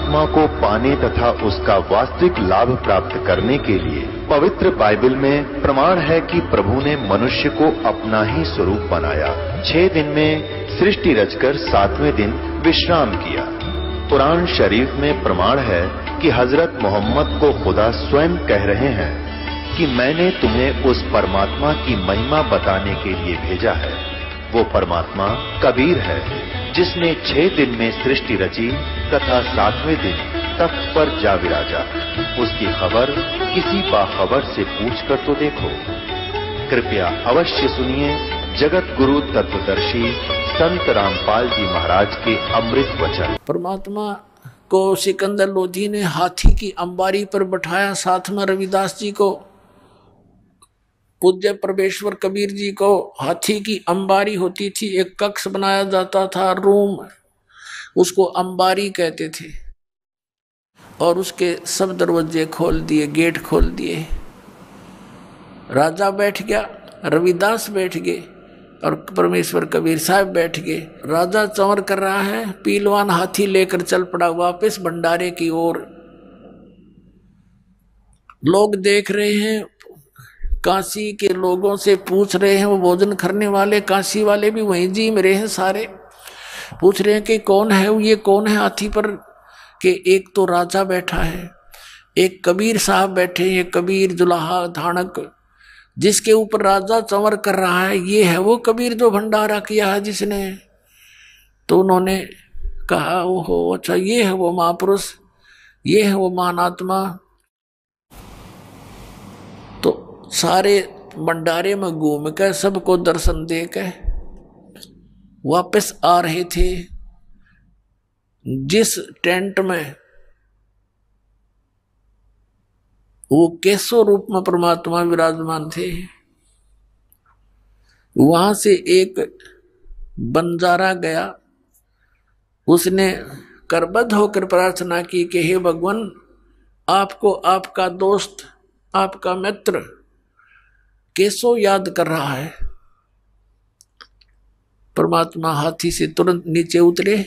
परमात्मा को पाने तथा उसका वास्तविक लाभ प्राप्त करने के लिए पवित्र बाइबल में प्रमाण है कि प्रभु ने मनुष्य को अपना ही स्वरूप बनाया। 6 दिन में सृष्टि रचकर 7वें दिन विश्राम किया। कुरान शरीफ में प्रमाण है कि हजरत मोहम्मद को खुदा स्वयं कह रहे हैं कि मैंने तुम्हें उस परमात्मा की महिमा बताने के लिए भेजा है। वो परमात्मा कबीर है जिसने 6 दिन में सृष्टि रची तथा 7वें दिन तख्त पर जा विराजा। उसकी खबर किसी बाखबर से पूछकर तो देखो। कृपया अवश्य सुनिए जगत गुरु तत्वदर्शी संत रामपाल जी महाराज के अमृत वचन। परमात्मा को सिकंदर लोधी ने हाथी की अंबारी पर बैठाया, साथ में रविदास जी को, पूज्य परमेश्वर कबीर जी को हाथी की अंबारी होती थी। एक कक्ष बनाया जाता था, रूम, उसको अंबारी कहते थे, और उसके सब दरवाजे खोल दिए, गेट खोल दिए। राजा बैठ गया, रविदास बैठ गए और परमेश्वर कबीर साहब बैठ गए। राजा चंवर कर रहा है, पीलवान हाथी लेकर चल पड़ा वापस भंडारे की ओर। लोग देख रहे हैं, काशी के लोगों से पूछ रहे हैं, वो भोजन करने वाले काशी वाले भी वहीं जी में रहे हैं, सारे पूछ रहे हैं कि कौन है ये, कौन है हाथी पर। कि एक तो राजा बैठा है, एक कबीर साहब बैठे हैं, कबीर जुलाहा धानक, जिसके ऊपर राजा चंवर कर रहा है, ये है वो कबीर जो भंडारा किया है जिसने। तो उन्होंने कहा ओहो अच्छा, ये है वो महापुरुष, ये है वो महानात्मा। तो सारे भंडारे में घूम कर सबको दर्शन दे के वापस आ रहे थे। जिस टेंट में वो केशव रूप में परमात्मा विराजमान थे, वहां से एक बंजारा गया। उसने करबद्ध होकर प्रार्थना की कि हे भगवान, आपको आपका दोस्त, आपका मित्र केशव याद कर रहा है। परमात्मा हाथी से तुरंत नीचे उतरे,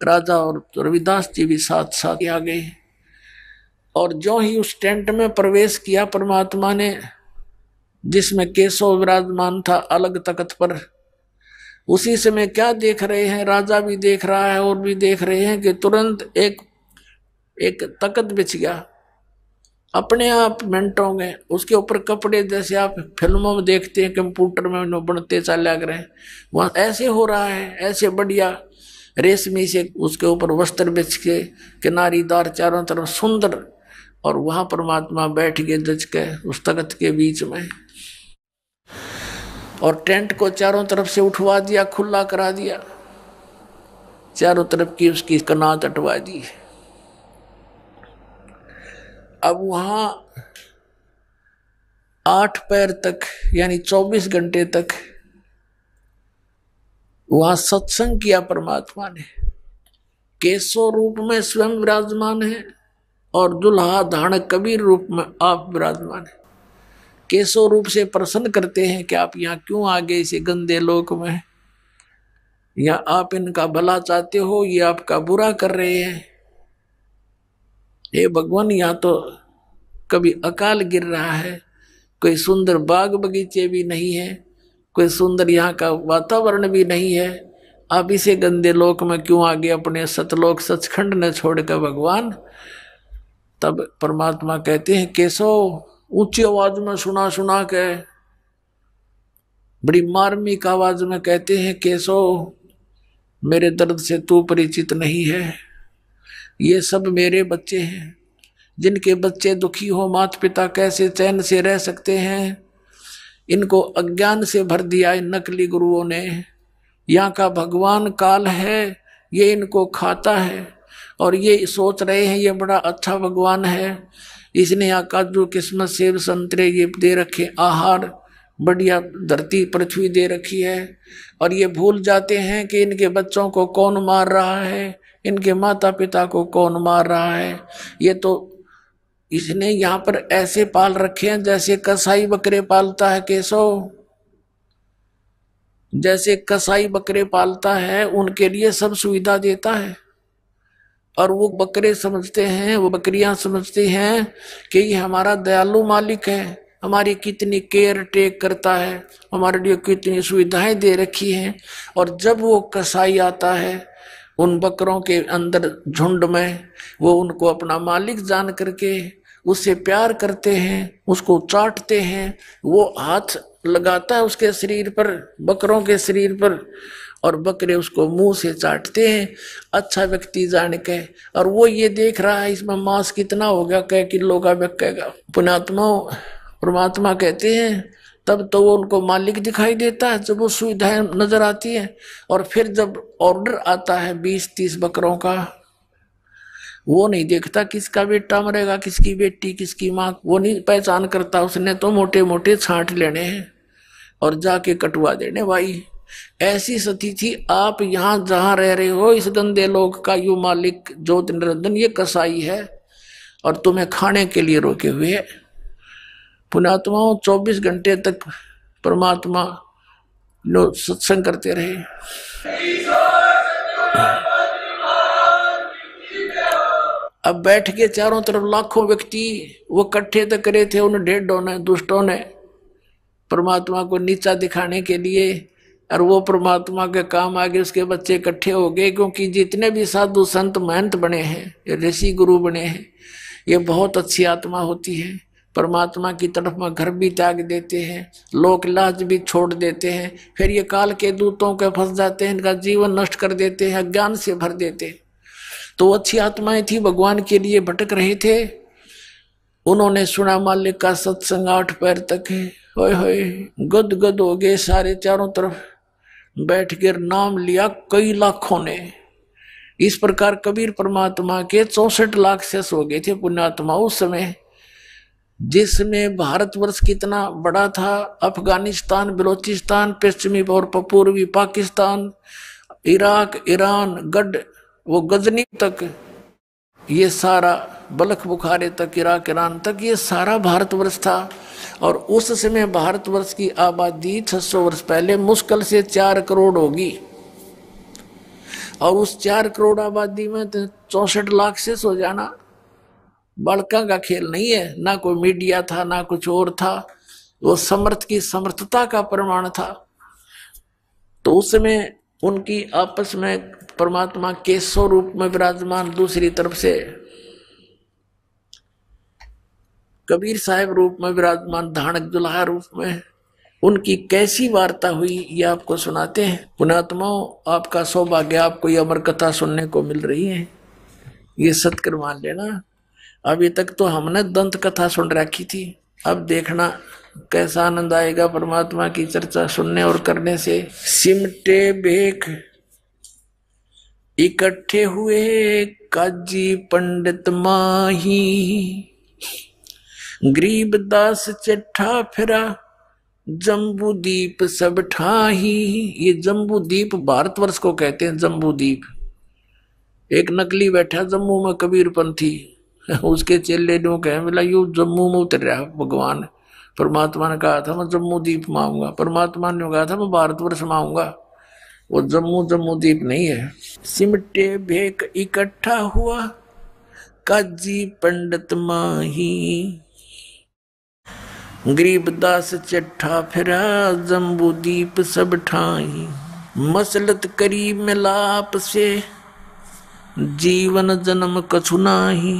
राजा और रविदास जी भी साथ साथ आ गए। और जो ही उस टेंट में प्रवेश किया परमात्मा ने, जिसमें केशव विराजमान था अलग तख्त पर, उसी समय क्या देख रहे हैं, राजा भी देख रहा है और भी देख रहे हैं कि तुरंत एक तख्त बिछ गया अपने आप मिनटों में। उसके ऊपर कपड़े जैसे आप फिल्मों में देखते हैं, कंप्यूटर में बनते चले लग रहे हैं, वहां ऐसे हो रहा है, ऐसे बढ़िया रेशमी से उसके ऊपर वस्त्र बिछ के, किनारीदार चारों तरफ सुंदर, और वहां परमात्मा बैठ गए जज के उस तख्त के बीच में। और टेंट को चारों तरफ से उठवा दिया, खुला करा दिया, चारों तरफ की उसकी कनात हटवा दी। अब वहां 8 पैर तक यानी 24 घंटे तक वहां सत्संग किया परमात्मा ने। केशव रूप में स्वयं विराजमान है और दुल्हा धानक कबीर रूप में आप विराजमान है। केशव रूप से प्रसन्न करते हैं कि आप यहाँ क्यों आ गए इसे गंदे लोक में, या आप इनका भला चाहते हो, ये आपका बुरा कर रहे हैं। हे भगवान, यहाँ तो कभी अकाल गिर रहा है, कोई सुंदर बाग बगीचे भी नहीं है, कोई सुंदर यहाँ का वातावरण भी नहीं है, आप इसे गंदे लोक में क्यों आ गए अपने सतलोक सचखंड ने छोड़कर भगवान। तब परमात्मा कहते हैं केशव, ऊंची आवाज में सुना सुना के बड़ी मार्मिक आवाज में कहते हैं केशव, मेरे दर्द से तू परिचित नहीं है। ये सब मेरे बच्चे हैं, जिनके बच्चे दुखी हो माता पिता कैसे चैन से रह सकते हैं। इनको अज्ञान से भर दिया इन नकली गुरुओं ने। यहाँ का भगवान काल है, ये इनको खाता है और ये सोच रहे हैं ये बड़ा अच्छा भगवान है, इसने यहाँ काजू किस्मत सेब संतरे ये दे रखे, आहार बढ़िया धरती पृथ्वी दे रखी है, और ये भूल जाते हैं कि इनके बच्चों को कौन मार रहा है, इनके माता पिता को कौन मार रहा है। ये तो इसने यहाँ पर ऐसे पाल रखे हैं जैसे कसाई बकरे पालता है केशव, जैसे कसाई बकरे पालता है उनके लिए सब सुविधा देता है। और वो बकरे समझते हैं, वो बकरियां समझती हैं कि ये हमारा दयालु मालिक है, हमारी कितनी केयर टेक करता है, हमारे लिए कितनी सुविधाएं दे रखी हैं। और जब वो कसाई आता है उन बकरों के अंदर झुंड में, वो उनको अपना मालिक जान करके उससे प्यार करते हैं, उसको चाटते हैं, वो हाथ लगाता है उसके शरीर पर, बकरों के शरीर पर, और बकरे उसको मुंह से चाटते हैं अच्छा व्यक्ति जान के। और वो ये देख रहा है इसमें मांस कितना हो गया, कै किलो का बिकेगा। पुण्यात्मा परमात्मा कहते हैं तब तो वो उनको मालिक दिखाई देता है जब वो सुविधाएं नजर आती है। और फिर जब ऑर्डर आता है 20-30 बकरों का, वो नहीं देखता किसका बेटा मरेगा, किसकी बेटी, किसकी माँ, वो नहीं पहचान करता। उसने तो मोटे मोटे छांट लेने हैं और जाके कटवा देने। भाई ऐसी स्थिति थी। आप यहाँ जहां रह रहे हो इस गंदे लोग का यू मालिक ज्योति निरंजन ये कसाई है और तुम्हें खाने के लिए रोके हुए है। पुण्यात्माओं 24 घंटे तक परमात्मा लोग सत्संग करते रहे। अब बैठ के चारों तरफ लाखों व्यक्ति वो इकट्ठे तक करे थे उन ढेडों ने, दुष्टों ने, परमात्मा को नीचा दिखाने के लिए। और वो परमात्मा के काम आगे उसके बच्चे इकट्ठे हो गए, क्योंकि जितने भी साधु संत महंत बने हैं, ऋषि गुरु बने हैं, ये बहुत अच्छी आत्मा होती है। परमात्मा की तरफ में घर भी त्याग देते हैं, लोक लाज भी छोड़ देते हैं, फिर ये काल के दूतों के फंस जाते हैं, इनका जीवन नष्ट कर देते हैं, ज्ञान से भर देते हैं। तो अच्छी आत्माएं थी, भगवान के लिए भटक रहे थे। उन्होंने सुना मालिक का सत्संग 8 पैर तक है, होए होए गद गद हो गए सारे, चारों तरफ बैठ कर नाम लिया कई लाखों ने। इस प्रकार कबीर परमात्मा के 64 लाख शेष हो गए थे पुण्यात्मा उस समय, जिसमें भारतवर्ष कितना बड़ा था। अफगानिस्तान, बलोचिस्तान, पश्चिमी और पूर्वी पाकिस्तान, इराक, ईरान, गढ़, वो गजनी तक, ये सारा बलख बुखारे तक, इराक, ईरान तक, ये सारा भारतवर्ष था। और उस समय भारतवर्ष की आबादी 600 वर्ष पहले मुश्किल से 4 करोड़ होगी। और उस 4 करोड़ आबादी में 64 लाख से सो जाना बालका का खेल नहीं है। ना कोई मीडिया था, ना कुछ और था, वो समर्थ की समर्थता का प्रमाण था। तो उस समय उनकी आपस में परमात्मा के स्वरूप में विराजमान, दूसरी तरफ से कबीर साहब रूप में विराजमान, धानक दुल्हा रूप में, उनकी कैसी वार्ता हुई ये आपको सुनाते हैं। पुण्यात्माओं आपका सौभाग्य, आपको ये अमर कथा सुनने को मिल रही है, ये सत्कर मान लेना। अभी तक तो हमने दंत कथा सुन रखी थी, अब देखना कैसा आनंद आएगा परमात्मा की चर्चा सुनने और करने से। सिमटे भेख इकट्ठे हुए काजी पंडित माही, गरीबदास चिट्ठा फिरा जम्बू दीप सब ठाही। ये जम्बू दीप भारतवर्ष को कहते हैं, जम्बू दीप। एक नकली बैठा जम्मू में कबीरपंथी, उसके चेले जो कहे बोला यू जम्मू में उतर रहा भगवान। परमात्मा ने कहा था मैं जम्मू दीप मांगूंगा, परमात्मा ने कहा था मैं भारतवर्ष मांगूंगा, वो जम्मू दीप नहीं है। सिमटे भेक इकट्ठा हुआ काजी पंडित माही, गरीबदास चिट्ठा फिरा जम्बू दीप सब ठाई। मसलत करी मिलाप से जीवन जन्म कछु नाही,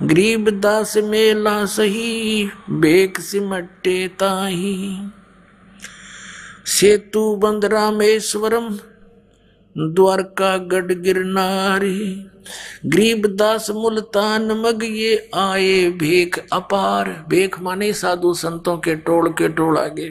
गरीबदास मेला सही बेक सिमटे ताही। सेतु बंद रामेश्वरम द्वारका गढ़ गिरनारी, गरीबदास मुल्तान मग ये आए भेख अपार। भेख माने साधु संतों के टोल आगे।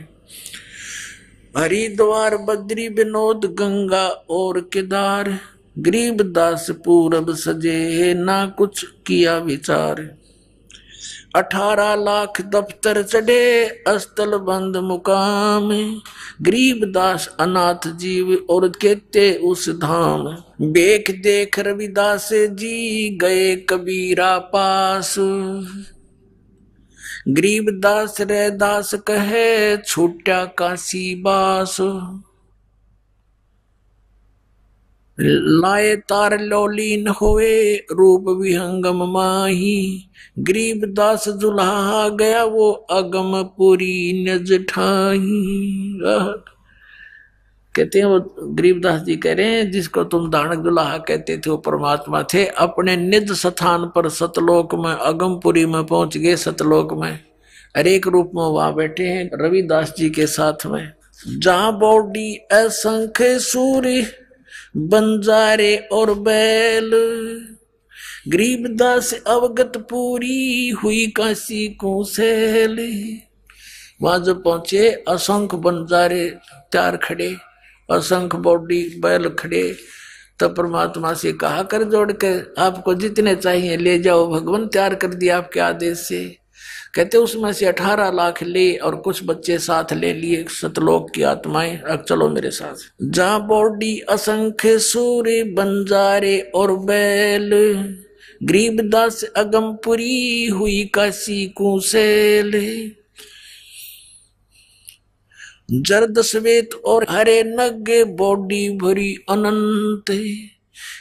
हरिद्वार बद्री विनोद गंगा और केदार, गरीबदास पूरब सजे ना कुछ किया विचार। 18 लाख दफ्तर चढ़े अस्तल बंद मुकाम, गरीबदास अनाथ जीव और कहते उस धाम। बेख देख रविदास जी गए कबीरा पास, गरीबदास रैदास कहे छूटा काशी बास। लाए तार लौलीन होए रूप विहंगम माही, गरीब दास दुल्हा गया वो अगम पुरी नज ठाही। कहते हैं वो गरीबदास जी कह रहे हैं जिसको तुम दानक दुल्हा कहते थे वो परमात्मा थे, अपने निज स्थान पर सतलोक में अगमपुरी में पहुंच गए। सतलोक में हर एक रूप में वहां बैठे हैं रविदास जी के साथ में। जहां बॉडी असंख्य सूर्य बंजारे और बैल, गरीबदास अवगत पूरी हुई काशी को सैल। वहां जब पहुंचे असंख्य बंजारे तैयार खड़े, असंख्य बॉडी बैल खड़े, तब परमात्मा से कहा कर जोड़ के आपको जितने चाहिए ले जाओ, भगवान तैयार कर दिया आपके आदेश से। कहते उसमें से 18 लाख ले और कुछ बच्चे साथ ले लिए सतलोक की आत्माएं। अब चलो मेरे साथ। जहां बॉडी असंख्य सूर्य बंजारे और बैल, गरीबदास अगमपुरी हुई काशी कुशेल। जर्द श्वेत और हरे नगे बॉडी भरी अनंत,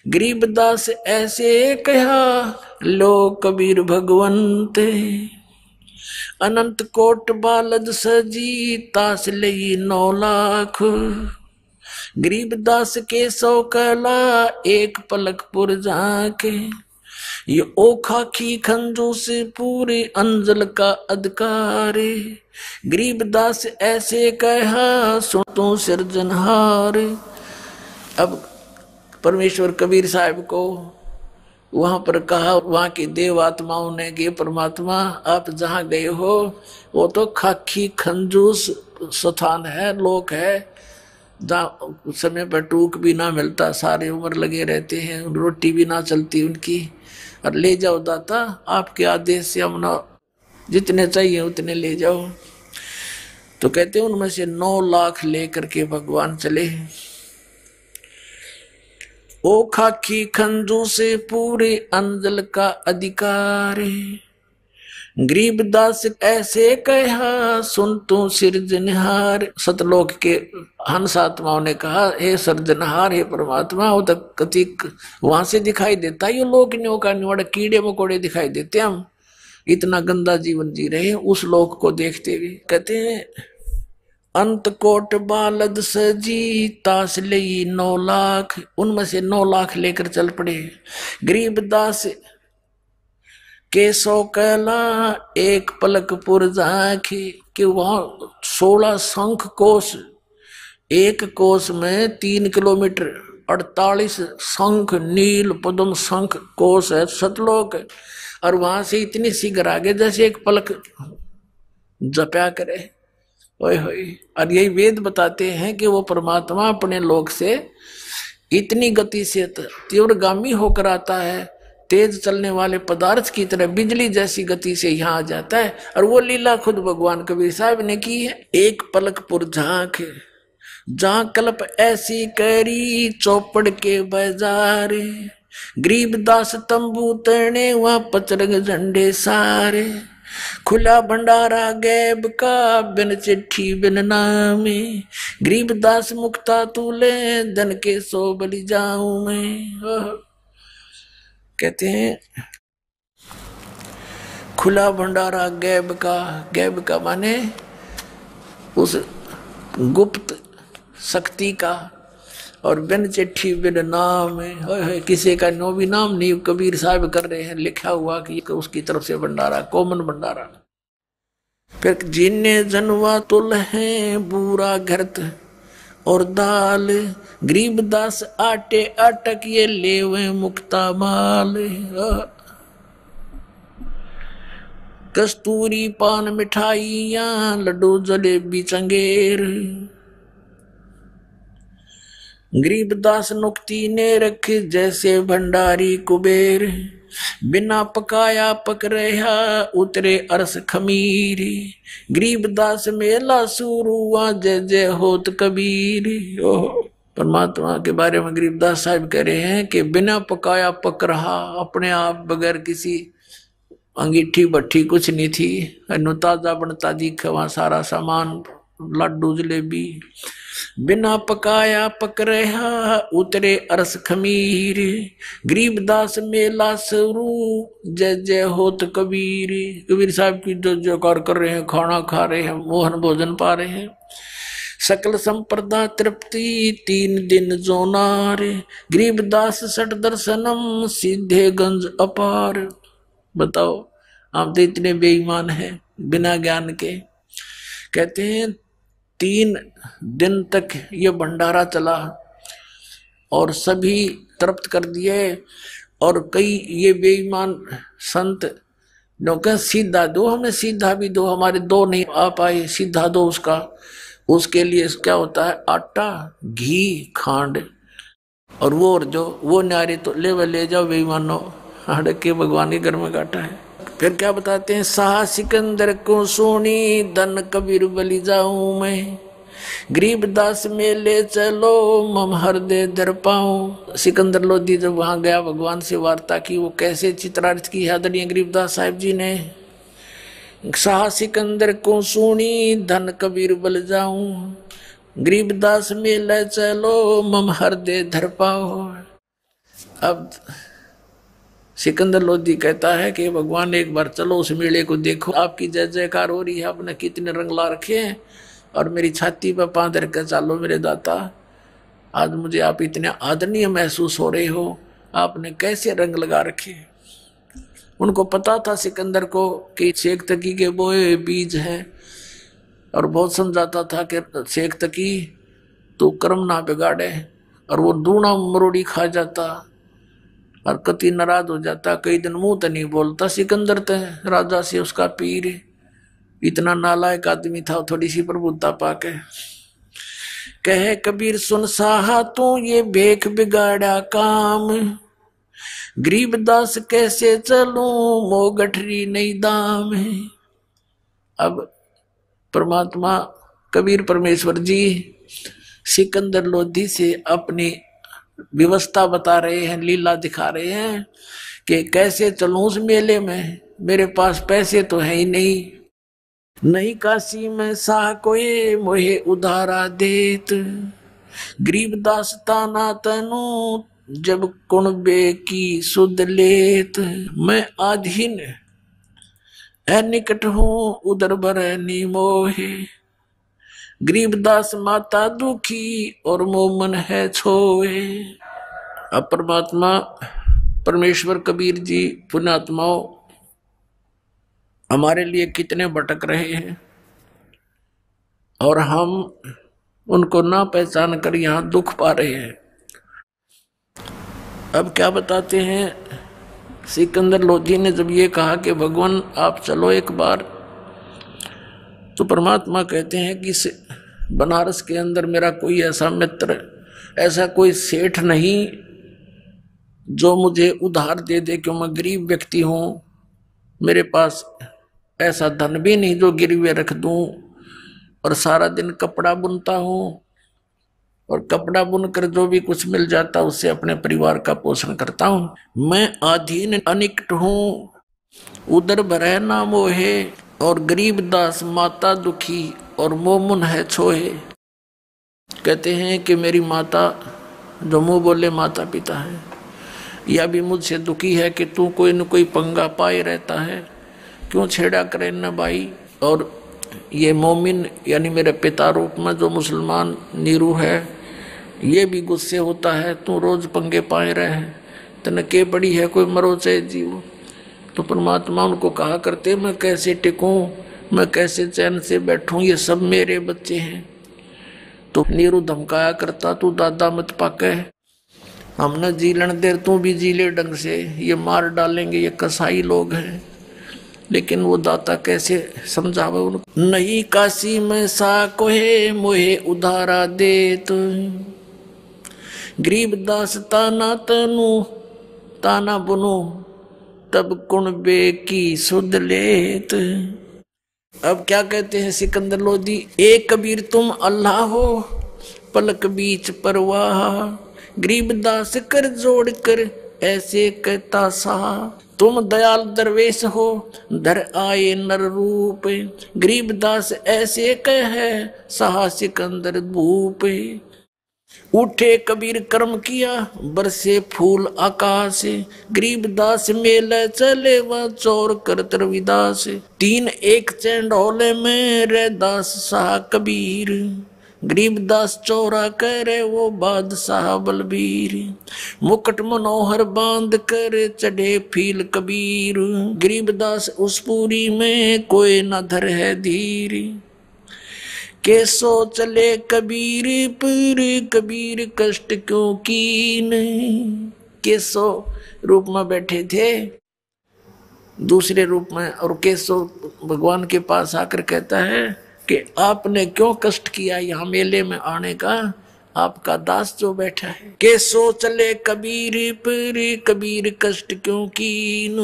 गरीबदास ऐसे कहा लो कबीर भगवंत। अनंत कोट बालद सजी तास लई 9 लाख, गरीबदास के 100 कला एक पलक पुर जाके। ये ओखा की खंजू से पूरे अंजल का अधिकार, गरीबदास ऐसे कहा सो तो सिरजनहार। अब परमेश्वर कबीर साहब को वहां पर कहा, वहां की देव आत्माओं ने कि परमात्मा आप जहां गए हो वो तो खाकी खंजूस स्थान है, लोक है, जहाँ समय पर टूक भी ना मिलता, सारे उम्र लगे रहते हैं, रोटी भी ना चलती उनकी, और ले जाओ दाता आपके आदेश से हम ना जितने चाहिए उतने ले जाओ। तो कहते हैं उनमें से 9 लाख लेकर के भगवान चले। ओ खाकी खंजू से पूरे अंजल का अधिकार, गरीबदास ऐसे कहा सुन तू सिरजनहार। सतलोक के हंस आत्माओं ने कहा हे सिरजनहार, हे परमात्मा, वो तक कतिक वहां से दिखाई देता ये लोक न्यो का निवाड़ा कीड़े मकोड़े दिखाई देते, हम इतना गंदा जीवन जी रहे उस लोक को देखते हुए। कहते हैं अंत कोट बालद सजी तास लई 9 लाख, उनमें से 9 लाख लेकर चल पड़े। गरीबदास के 100 कला एक पलक पुर जाके, कि वहां 16 शंख कोश, एक कोश में 3 किलोमीटर 48 शंख नील पद्म शंख कोश है सतलोक, और वहां से इतनी शीघ्र आगे जैसे एक पलक जपया करे। ओए होए। और यही वेद बताते हैं कि वो परमात्मा अपने लोक से इतनी गति से तीव्रगामी होकर आता है, तेज चलने वाले पदार्थ की तरह बिजली जैसी गति से यहाँ आ जाता है। और वो लीला खुद भगवान कबीर साहब ने की है। एक पलक पुर झांक जहां कल्प ऐसी करी चौपड़ के बाजार, गरीबदास तंबू तने वहां पचरंग झंडे सारे। खुला भंडारा गैब का बिन चिट्ठी बिन नामे, गरीबदास मुक्ता तूले धन के 100 बलि जाऊं मैं। कहते हैं खुला भंडारा गैब का माने उस गुप्त शक्ति का, और बिन चिट्ठी बिन नाम है, किसी का नो भी नाम नहीं, कबीर साहब कर रहे हैं लिखा हुआ कि उसकी तरफ से भंडारा, कॉमन भंडारा। फिर जिन्ने जनवा तुल है बूरा घरत और दाल, गरीबदास आटे अटक ये लेवे मुक्ता माल। कस्तूरी पान मिठाइयां लड्डू जलेबी चंगेर, गरीबदास नुक्ति ने रखे जैसे भंडारी कुबेर। बिना पकाया पक रहा उतरे अरस खमीरी, गरीबदास मेला शुरू हुआ जय जय होत कबीर। परमात्मा के बारे में गरीबदास साहब कह रहे हैं कि बिना पकाया पक रहा, अपने आप बगैर किसी अंगीठी भट्ठी कुछ नहीं थी, ताजा बनता दिखे वहां सारा सामान लाडू जलेबी। बिना पकाया पक रहा उतरे अरस खमीर, गरीबदास मेला शुरू जय जय होत कबीर। कबीर साहब की जो जयकार कर रहे हैं, खाना खा रहे हैं, मोहन भोजन पा रहे हैं। सकल संप्रदा तृप्ति 3 दिन जोनार, गरीबदास सठ दर्शनम सीधे गंज अपार। बताओ, आप तो इतने बेईमान हैं बिना ज्ञान के। कहते हैं 3 दिन तक ये भंडारा चला और सभी तृप्त कर दिए। और कई ये बेईमान संत जो कह सीधा दो, हमें सीधा भी दो, हमारे 2 नहीं आ पाए, सीधा दो उसका। उसके लिए क्या होता है, आटा, घी, खांड और वो न्यारे तो ले जाओ बेईमानो, हड़क के भगवान के घर में काटा है। फिर क्या बताते हैं, शाह सिकंदर को सोनी धन कबीर बलि जाऊं मैं, गरीबदास में ले चलो मम हृदय दर पाऊं। सिकंदर लोधी जब वहां गया, भगवान से वार्ता की, वो कैसे चित्रार्थ की आदरणीय गरीबदास साहिब जी ने। शाह सिकंदर को सुनी धन कबीर बल जाऊं, गरीबदास में ले चलो मम हृदय धर पाओ। अब सिकंदर लोधी कहता है कि भगवान एक बार चलो उस मेले को देखो, आपकी जय जयकार हो रही है, आपने कितने रंग ला रखे हैं, और मेरी छाती पर पांव धर कर चालो मेरे दाता। आज मुझे आप इतने आदरणीय महसूस हो रहे हो, आपने कैसे रंग लगा रखे। उनको पता था सिकंदर को कि शेख तकी के बोए बीज हैं, और बहुत समझाता था कि शेख तकी तो कर्म ना बिगाड़े, और वो दूना मरोड़ी खा जाता और कति नाराज हो जाता, कई दिन मुंह तो नहीं बोलता। सिकंदर तो राजा से उसका पीर, इतना नालायक आदमी था, थोड़ी सी प्रभुता पाके। कहे कबीर सुन साहा तू ये भेख बिगाड़ा काम, गरीबदास कैसे चलूं मो गठरी नहीं दाम है। अब परमात्मा कबीर परमेश्वर जी सिकंदर लोधी से अपनी व्यवस्था बता रहे हैं, लीला दिखा रहे हैं कि कैसे चलूं उस मेले में, मेरे पास पैसे तो है ही नहीं काशी में साह कोई मोहे उधारा देत, गरीबदास ताना तनु जब कुणबे की सुध लेत, मैं आधीन निकट हूँ उधर भरे निमोहे, गरीबदास माता दुखी और मोमन है छोए। अब परमात्मा परमेश्वर कबीर जी पुण्यात्माओं हमारे लिए कितने भटक रहे हैं, और हम उनको ना पहचान कर यहाँ दुख पा रहे हैं। अब क्या बताते हैं, सिकंदर लोधी ने जब ये कहा कि भगवान आप चलो एक बार, तो परमात्मा कहते हैं कि बनारस के अंदर मेरा कोई ऐसा मित्र, ऐसा कोई सेठ नहीं जो मुझे उधार दे दे, क्यों मैं गरीब व्यक्ति हूँ, मेरे पास ऐसा धन भी नहीं जो गिरवे रख दूं, और सारा दिन कपड़ा बुनता हूँ, और कपड़ा बुनकर जो भी कुछ मिल जाता उससे अपने परिवार का पोषण करता हूँ। मैं अधीन अनिकट हूँ उधर भरे ना मोहे, और गरीबदास माता दुखी और मोमुन है छोहे। कहते हैं कि मेरी माता जो मुँह बोले माता पिता है, यह भी मुझसे दुखी है कि तू कोई न कोई पंगा पाए रहता है, क्यों छेड़ा करे न भाई। और ये मोमिन यानी मेरे पिता रूप में जो मुसलमान नीरू है, ये भी गुस्से होता है, तू रोज पंगे पाए रहे, तने के बड़ी है कोई मरो चाहे जीव। तो परमात्मा उनको कहा करते, मैं कैसे टिकूं, मैं कैसे चैन से बैठूं, ये सब मेरे बच्चे हैं। तो नीरू धमकाया करता, तू दादा मत पाके, हम न जी लेने देर, तू भी जी ले ढंग से, ये मार डालेंगे, ये कसाई लोग हैं। लेकिन वो दाता कैसे समझावे उनको। नहीं काशी में सा कोहे मोहे उधारा देत, गरीबदास ताना तनु ताना बुनो तब कुणबे की सुध लेत। अब क्या कहते हैं सिकंदर लोधी, एक कबीर तुम अल्लाह हो पलक बीच परवाह, गरीबदास कर जोड़ कर ऐसे कहता सा, तुम दयाल दरवेश हो धर आए नर रूप, गरीबदास ऐसे कहे सहा सिकंदर भूप। उठे कबीर कर्म किया बरसे फूल आकाश, गरीबदास मेले चले वह चोर करत रविदास। तीन एक चंडोले में रे दास साह कबीर, गरीबदास चौरा करे वो बादशाह बलबीर। मुकुट मनोहर बांध कर चढ़े फील कबीर, गरीबदास उस पूरी में कोई न धर है धीर। कैसो चले कबीर पर कबीर कष्ट क्यों कीन। कैसो रूप में बैठे थे दूसरे रूप में, और कैसो भगवान के पास आकर कहता है कि आपने क्यों कष्ट किया यहाँ मेले में आने का, आपका दास जो बैठा है। कैसो चले कबीर पर कबीर कष्ट क्यों कीन,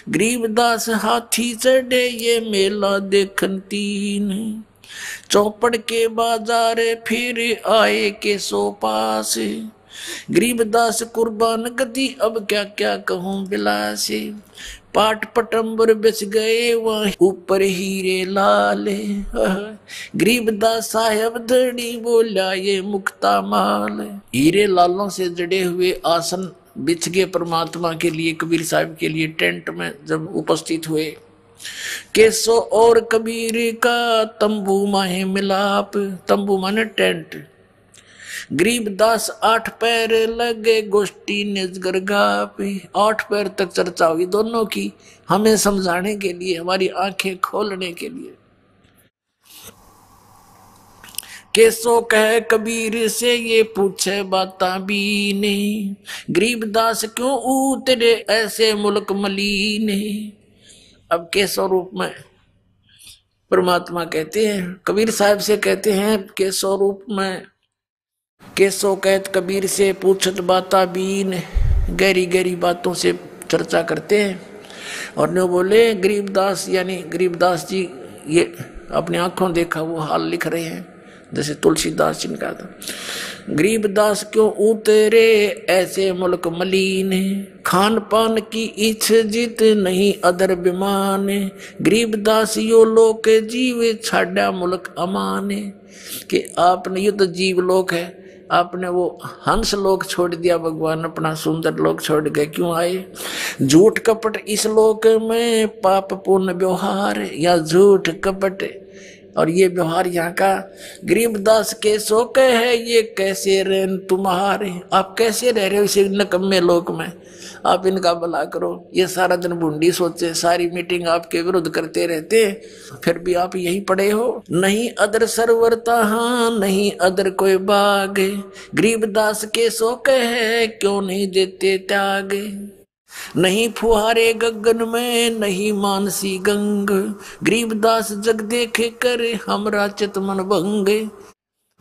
गरीबदास हाथी चढ़े ये मेला देखन तीन। चौपड़ के बाजार फिर आए कैसो पास, गरीबदास कुर्बान गदी अब क्या क्या कहूँ बिलास। पाट पटंबर बेच गए वहाँ ऊपर हीरे लाल, गरीबदास साहब धड़ी बोला ये मुक्ता माल। हीरे लालों से जड़े हुए आसन बिछ गए परमात्मा के लिए, कबीर साहब के लिए टेंट में जब उपस्थित हुए। कैसो और कबीर का तंबू माहे मिलाप, तंबू माने टेंट। गरीबदास 8 पैर लगे गोष्ठी निजगर गाप, 8 पैर तक चर्चा हुई दोनों की, हमें समझाने के लिए, हमारी आंखें खोलने के लिए। कैसो कह कबीर से ये पूछे बाता बीने, गरीबदास क्यों उतरे ऐसे मुल्क मलीने। अब कैसो रूप में परमात्मा कहते हैं, कबीर साहब से कहते हैं कैसो रूप में। कैसो कहत कबीर से पूछत बाता बीन, गहरी गहरी बातों से चर्चा करते हैं। और ने बोले गरीबदास, यानी गरीबदास जी ये अपनी आंखों देखा वो हाल लिख रहे हैं, जैसे तुलसीदास जी ने कहा था। गरीबदास क्यों उतरे ऐसे मुल्क मलीन, खान पान की इच्छ जित नहीं अदर बिमान। गरीबदास यो लोक जीव छाड़ा मुल्क अमान, कि आपने ये तो जीव लोक है, आपने वो हंस लोक छोड़ दिया, भगवान अपना सुंदर लोक छोड़ गए, क्यों आए। झूठ कपट इस लोक में पाप पुण्य व्यवहार, या झूठ कपट और ये व्यवहार यहाँ का। गरीबदास कैसो कहे ये कैसे रहन तुम्हारे, आप कैसे रह रहे हो इस नकम्मे लोक में, आप इनका भला करो। ये सारा दिन बूंदी सोचे, सारी मीटिंग आपके विरुद्ध करते रहते, फिर भी आप यही पड़े हो। नहीं अदर सरवरता हाँ नहीं अदर कोई बाग, गरीबदास कैसो कहे क्यों नहीं देते त्याग। नहीं फुहारे गगन में नहीं मानसी गंग, गरीबदास जग देखे करे हमरा चित मन भंग।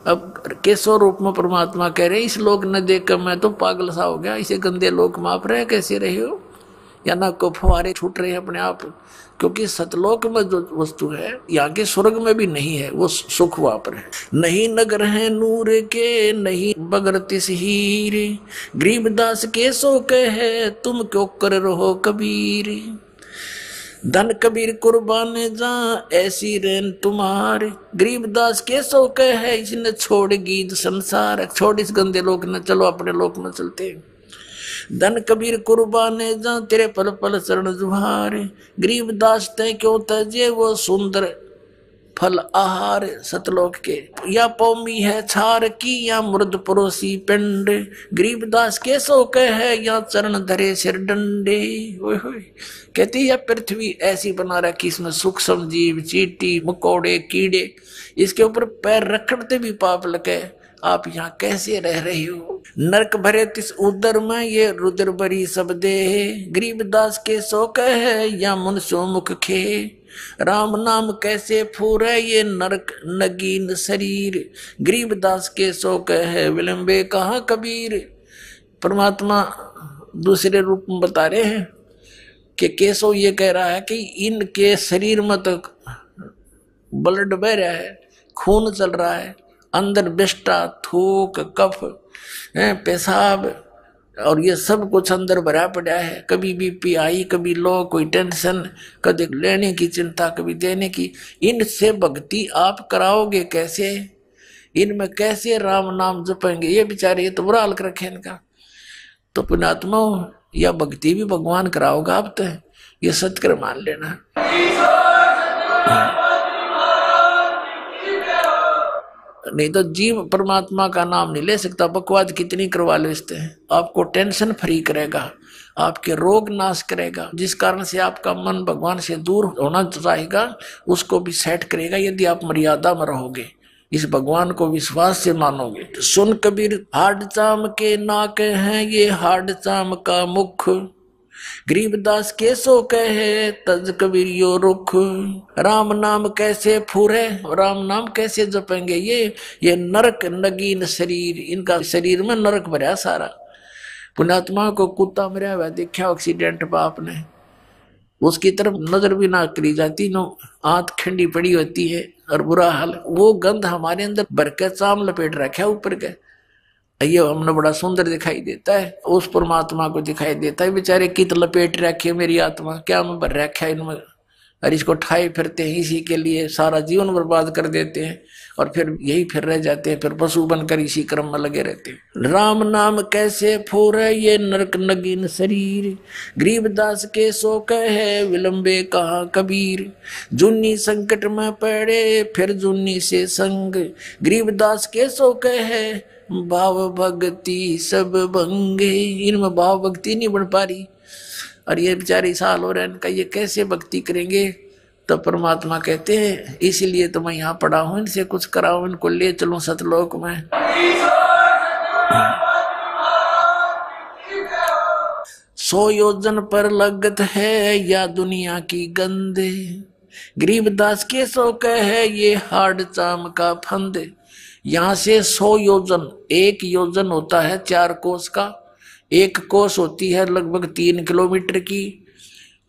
अब कैसो रूप में परमात्मा कह रहे इस लोक न देखकर मैं तो पागल सा हो गया, इसे गंदे लोक में आप रहे कैसे रहे हो, या ना को फुहारे छूट रहे हैं अपने आप। क्योंकि सतलोक में जो वस्तु है यहाँ के स्वर्ग में भी नहीं है, वो सुख वहां पर है। नहीं नगर है नूर के नहीं बगर तिस हीर, गरीबदास कैसो कहे तुम क्यों कर रहो कबीर। धन कबीर कुर्बान जा ऐसी रेन तुम्हारे, गरीबदास कैसो कहे इसने छोड़ गीत संसार, छोड़ इस गंदे लोक न चलो अपने लोक में चलते। धन कबीर कुर्बाने जा तेरे पल पल चरण जुहार, गरीबदास तय क्यों तजे वो सुंदर फल आहार सतलोक के। या पौमी है छार की या मुर्द परोसी पिंड, गरीबदास कैसो कहे या चरण धरे सिर डंडे। कहती यह पृथ्वी ऐसी बना रखी इसमें सूक्ष्म जीव चींटी मकोड़े कीड़े, इसके ऊपर पैर रखते भी पाप लगे, आप यहाँ कैसे रह रही हो। नरक भरे तिस उदर में ये रुद्र बरी सब दे, गरीबदास के सो कहे या मुनसो मुख खे। राम नाम कैसे फूरे ये नरक नगीन शरीर, गरीबदास के सो कहे विलंबे कहाँ कबीर। परमात्मा दूसरे रूप में बता रहे हैं कि केसो ये कह रहा है कि इनके शरीर में तो ब्लड बह रहा है, खून चल रहा है, अंदर विष्टा थूक कफ पेशाब और ये सब कुछ अंदर भरा पड़ा है। कभी बीपी आई, कभी लो, कोई टेंशन, कभी लेने की चिंता, कभी देने की। इनसे भक्ति आप कराओगे कैसे? इनमें कैसे राम नाम जपेंगे? ये बेचारे, ये तो बुरा हाल कर रखे इनका। तो पुण्यात्मा या भक्ति भी भगवान कराओगा आप, तो ये सत्कर मान लेना। नहीं तो जीव परमात्मा का नाम नहीं ले सकता। बकवाद कितनी करवा लेते हैं, आपको टेंशन फ्री करेगा, आपके रोग नाश करेगा, जिस कारण से आपका मन भगवान से दूर होना चाहेगा उसको भी सेट करेगा, यदि आप मर्यादा में रहोगे, इस भगवान को विश्वास से मानोगे। सुन कबीर हाड चाम के नाक हैं ये हाड चाम का मुख, गरीबदास के सो कहे तज कबीर यो रुख। राम नाम कैसे फूरे, राम नाम कैसे जपेंगे? ये नरक नगीन शरीर, इनका शरीर में नरक भरा सारा। पुण्यात्मा को कुत्ता मरा हुआ देखा एक्सीडेंट में आपने, उसकी तरफ नजर भी ना करी जाती, नो आंत खंडी पड़ी होती है और बुरा हाल। वो गंध हमारे अंदर भर के चाम लपेट रखा ऊपर के, ये हमने बड़ा सुंदर दिखाई देता है, उस परमात्मा को दिखाई देता है। बेचारे कित लपेट रखे मेरी आत्मा, क्या मैं भर रखा इनमें, और इसको ठाए फिरते हैं, इसी के लिए सारा जीवन बर्बाद कर देते हैं और फिर यही फिर रह जाते हैं, फिर पशु बनकर इसी क्रम में लगे रहते हैं। राम नाम कैसे फूरे ये नरक नगीन शरीर, गरीबदास के सो कहे विलंबे कहा कबीर। जुन्नी संकट में पड़े फिर जुन्नी से संग, गरीबदास के सो कहे भाव भक्ति सब भंगे। इनमें भाव भक्ति नहीं बन पा रही, और ये बेचारे साल हो रहे हैं इनका, ये कैसे भक्ति करेंगे? तो परमात्मा कहते हैं इसीलिए तो मैं यहाँ पड़ा हूँ, इनसे कुछ कराऊं, इनको ले चलूं सतलोक में। सौ योजन पर लगत है या दुनिया की गंदे, गरीबदास के सो कहे ये हाड चाम का फंदे। यहाँ से 100 योजन, एक योजन होता है 4 कोस का, एक कोस होती है लगभग 3 किलोमीटर की।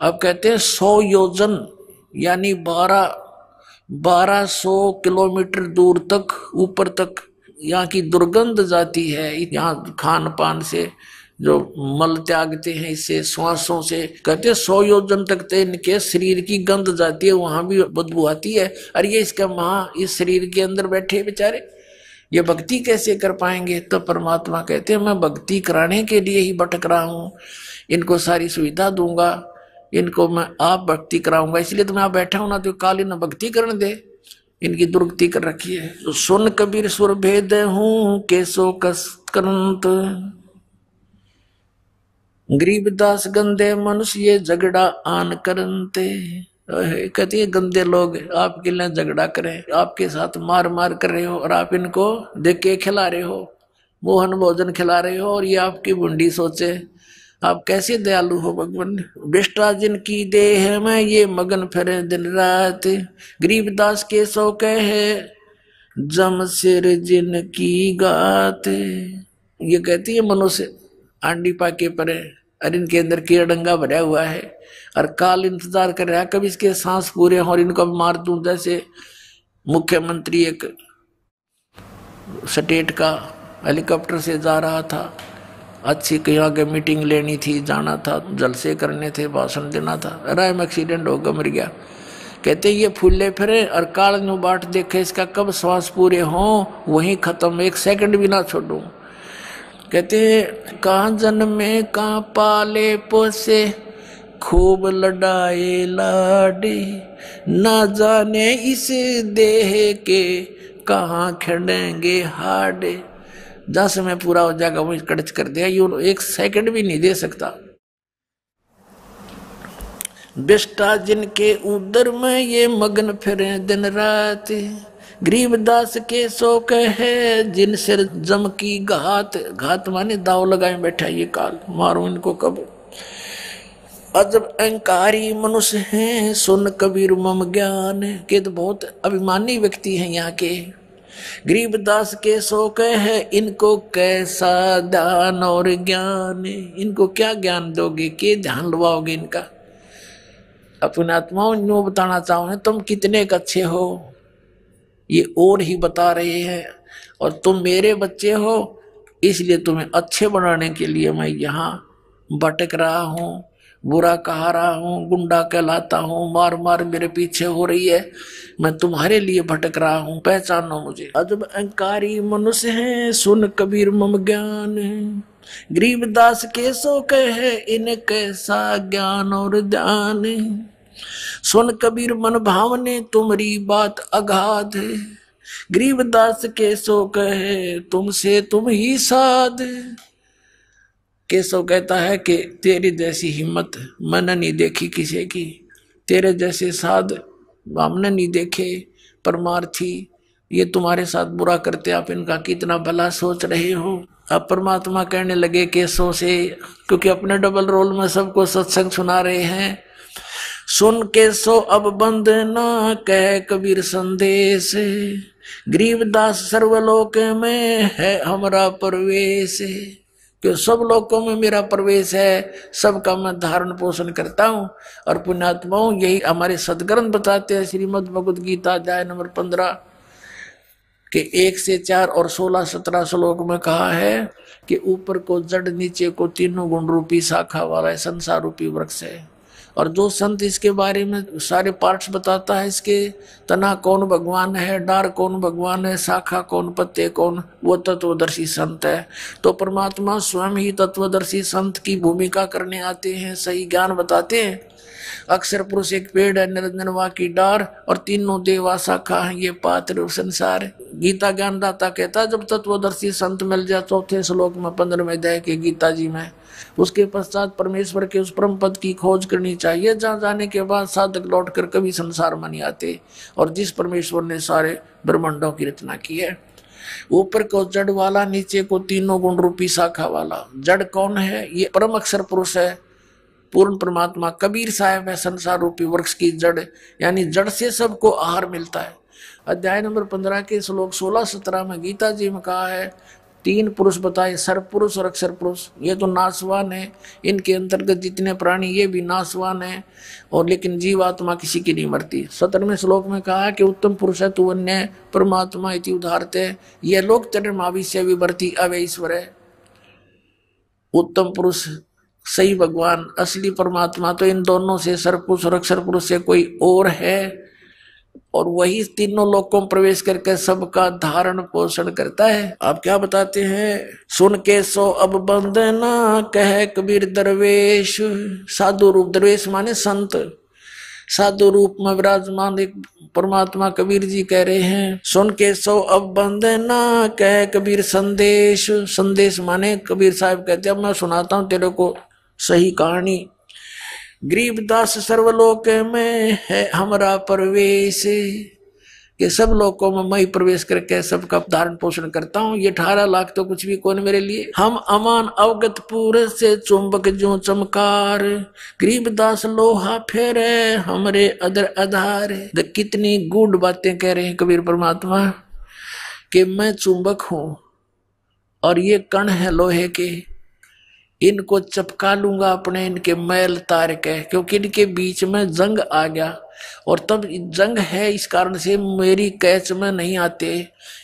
अब कहते हैं 100 योजन यानी 1200 किलोमीटर दूर तक ऊपर तक यहाँ की दुर्गंध जाती है। यहाँ खान पान से जो मल त्यागते हैं, इससे श्वासों से, कहते हैं 100 योजन तक तो इनके शरीर की गंध जाती है, वहां भी बदबू आती है। और ये इसका माँ इस शरीर के अंदर बैठे बेचारे, ये भक्ति कैसे कर पाएंगे? तो परमात्मा कहते हैं मैं भक्ति कराने के लिए ही भटक रहा हूँ, इनको सारी सुविधा दूंगा, इनको मैं आप भक्ति कराऊंगा, इसलिए तो मैं आप बैठा हूं ना, तो काली न भक्ति करने दे, इनकी दुर्गति कर रखी है। तो सुन कबीर सुर भेद हूं केसो कस करंत, गरीबदास गंदे मनुष्य ये झगड़ा आन करनते। कहती है गंदे लोग आपके लिए झगड़ा करें, आपके साथ मार मार कर रहे हो, और आप इनको देख के खिला रहे हो, मोहन भोजन खिला रहे हो, और ये आपकी बुंडी सोचे। आप कैसे दयालु हो भगवान। बेष्टा जिनकी देह में ये मगन फिरे दिन रात, गरीबदास के सो कहे जम सिर जिनकी गात। ये कहती है मनुष्य आंडी पाके परे, और इनके अंदर कीड़ंगा भरा हुआ है, और काल इंतजार कर रहा है कभी इसके सांस पूरे हो और इनको मार दूं। जैसे मुख्यमंत्री एक स्टेट का हेलीकॉप्टर से जा रहा था, अच्छी कहीं आगे मीटिंग लेनी थी, जाना था, जलसे करने थे, भाषण देना था, राय में एक्सीडेंट होगा, मर गया। कहते ये फूले फिरे और काल नु बाट देखे, इसका कब श्वास पूरे हों वहीं खत्म, 1 सेकंड भी ना छोड़ूं। कहते कहाँ जन्मे कहाँ पाले पोसे, खूब लड़ाए लाडे, ना जाने इस देह के कहाँ खड़ेंगे हाडे। 10 में पूरा हो जाएगा, वही कड़च कर दिया, यूं 1 सेकंड भी नहीं दे सकता। बेष्टा जिनके उदर में ये मगन फिरे दिन रात, गरीबदास के सो कहे जिन सिर जम की घात। घात माने दाव लगाए बैठा ये काल, मारो इनको कब। अजब अहंकारी मनुष्य हैं सुन कबीर मम ज्ञान, के तो बहुत अभिमानी व्यक्ति हैं यहाँ के। गरीबदास के सो कहे इनको कैसा दान और ज्ञान, इनको क्या ज्ञान दोगे, के ध्यान लवाओगे इनका। अपने आत्माओं नो बताना चाहूँ तुम कितने अच्छे हो, ये और ही बता रहे हैं, और तुम मेरे बच्चे हो, इसलिए तुम्हें अच्छे बनाने के लिए मैं यहाँ भटक रहा हूँ, बुरा कहा रहा हूँ, गुंडा कहलाता हूँ, मार मार मेरे पीछे हो रही है, मैं तुम्हारे लिए भटक रहा हूँ, पहचानो मुझे। अजब अहंकारी मनुष्य है, सुन कबीर मम ज्ञान, गरीबदास के सो कहे इन कैसा ज्ञान और ध्यान। सुन कबीर मन भावने तुम्हारी बात अगाध, गरीबदास के सो कहे तुमसे तुम ही साध। केशव कहता है कि तेरी जैसी हिम्मत मैंने नहीं देखी किसी की, तेरे जैसे साध हमने नहीं देखे। परमार्थी ये तुम्हारे साथ बुरा करते, आप इनका कितना भला सोच रहे हो। अब परमात्मा कहने लगे केशव से, क्योंकि अपने डबल रोल में सबको सत्संग सुना रहे हैं। सुन केशव अब बंद ना कह कबीर संदेश, गरीबदास सर्वलोक में है हमारा प्रवेश। कि सब लोकों में मेरा प्रवेश है, सबका मैं धारण पोषण करता हूँ। और पुण्यात्माओं यही हमारे सदग्रंथ बताते हैं। श्रीमद् भगवद गीता अध्याय नंबर 15 के 1 से 4 और 16-17 श्लोक में कहा है कि ऊपर को जड़, नीचे को तीनों गुण रूपी शाखा वाला संसार रूपी वृक्ष है। और जो संत इसके बारे में सारे पार्ट्स बताता है, इसके तना कौन भगवान है, डार कौन भगवान है, शाखा कौन, पत्ते कौन, वो तत्वदर्शी संत है। तो परमात्मा स्वयं ही तत्वदर्शी संत की भूमिका करने आते हैं, सही ज्ञान बताते हैं। अक्षर पुरुष एक पेड़ है, निरंजनवा की डार, और तीनों देवा शाखा है, ये पात्र संसार। गीता ज्ञानदाता कहता है जब तत्वदर्शी संत मिल जाए, चौथे श्लोक में 15वें अध्याय के गीता जी में, उसके पश्चात परमेश्वर के उस परम पद की खोज करनी चाहिए, जहाँ जाने के बाद साधक लौटकर कभी संसार में नहीं आते। और जिस परमेश्वर ने सारे ब्रह्मांडों की रचना की है, ऊपर को जड़ वाला, नीचे को तीनों गुण रूपी शाखा वाला। जड़ कौन है? ये परम अक्षर पुरुष है, पूर्ण परमात्मा कबीर साहब है, संसार रूपी वृक्ष की जड़, यानी जड़ से सबको आहार मिलता है। अध्याय नंबर 15 के श्लोक 16-17 में गीता जी में कहा है, 3 पुरुष बताए, सर्व पुरुष और अक्षर पुरुष। ये तो नाशवान है, इनके अंतर्गत जितने प्राणी ये भी नाशवान है, और लेकिन जीवात्मा किसी की नहीं मरती। 17वें श्लोक में कहा कि उत्तम पुरुष है तू अन्य परमात्मा इति उदाहरते, ये लोक चरमाविष्य विवर्ती अवय ईश्वर है। उत्तम पुरुष सही भगवान असली परमात्मा तो इन दोनों से, सर्व पुरुष और अक्षर पुरुष से कोई और है, और वही तीनों लोकों में प्रवेश करके सबका धारण पोषण करता है। आप क्या बताते हैं? सुन के सो अब बंदना कहे कबीर दरवेश, साधु रूप, दरवेश माने संत, साधु रूप में विराजमान एक परमात्मा कबीर जी कह रहे हैं। सुन के सो अब बंदना कहे कबीर संदेश, संदेश माने कबीर साहब कहते हैं अब मैं सुनाता हूँ तेरे को सही कहानी। गरीबदास सर्वलोक में है हमारा प्रवेश, कि सब लोकों में मैं प्रवेश करके सबका धारण पोषण करता हूँ। ये 18 लाख तो कुछ भी कौन मेरे लिए। हम अमान अवगत पूरे से चुंबक जो चमकार, गरीबदास लोहा फेरे हमरे अदर आधार। कितनी गूढ़ बातें कह रहे हैं कबीर परमात्मा, कि मैं चुंबक हूँ और ये कण है लोहे के, इनको चपका लूंगा अपने, इनके मैल तार के, क्योंकि इनके बीच में जंग आ गया, और तब जंग है इस कारण से मेरी कैच में नहीं आते,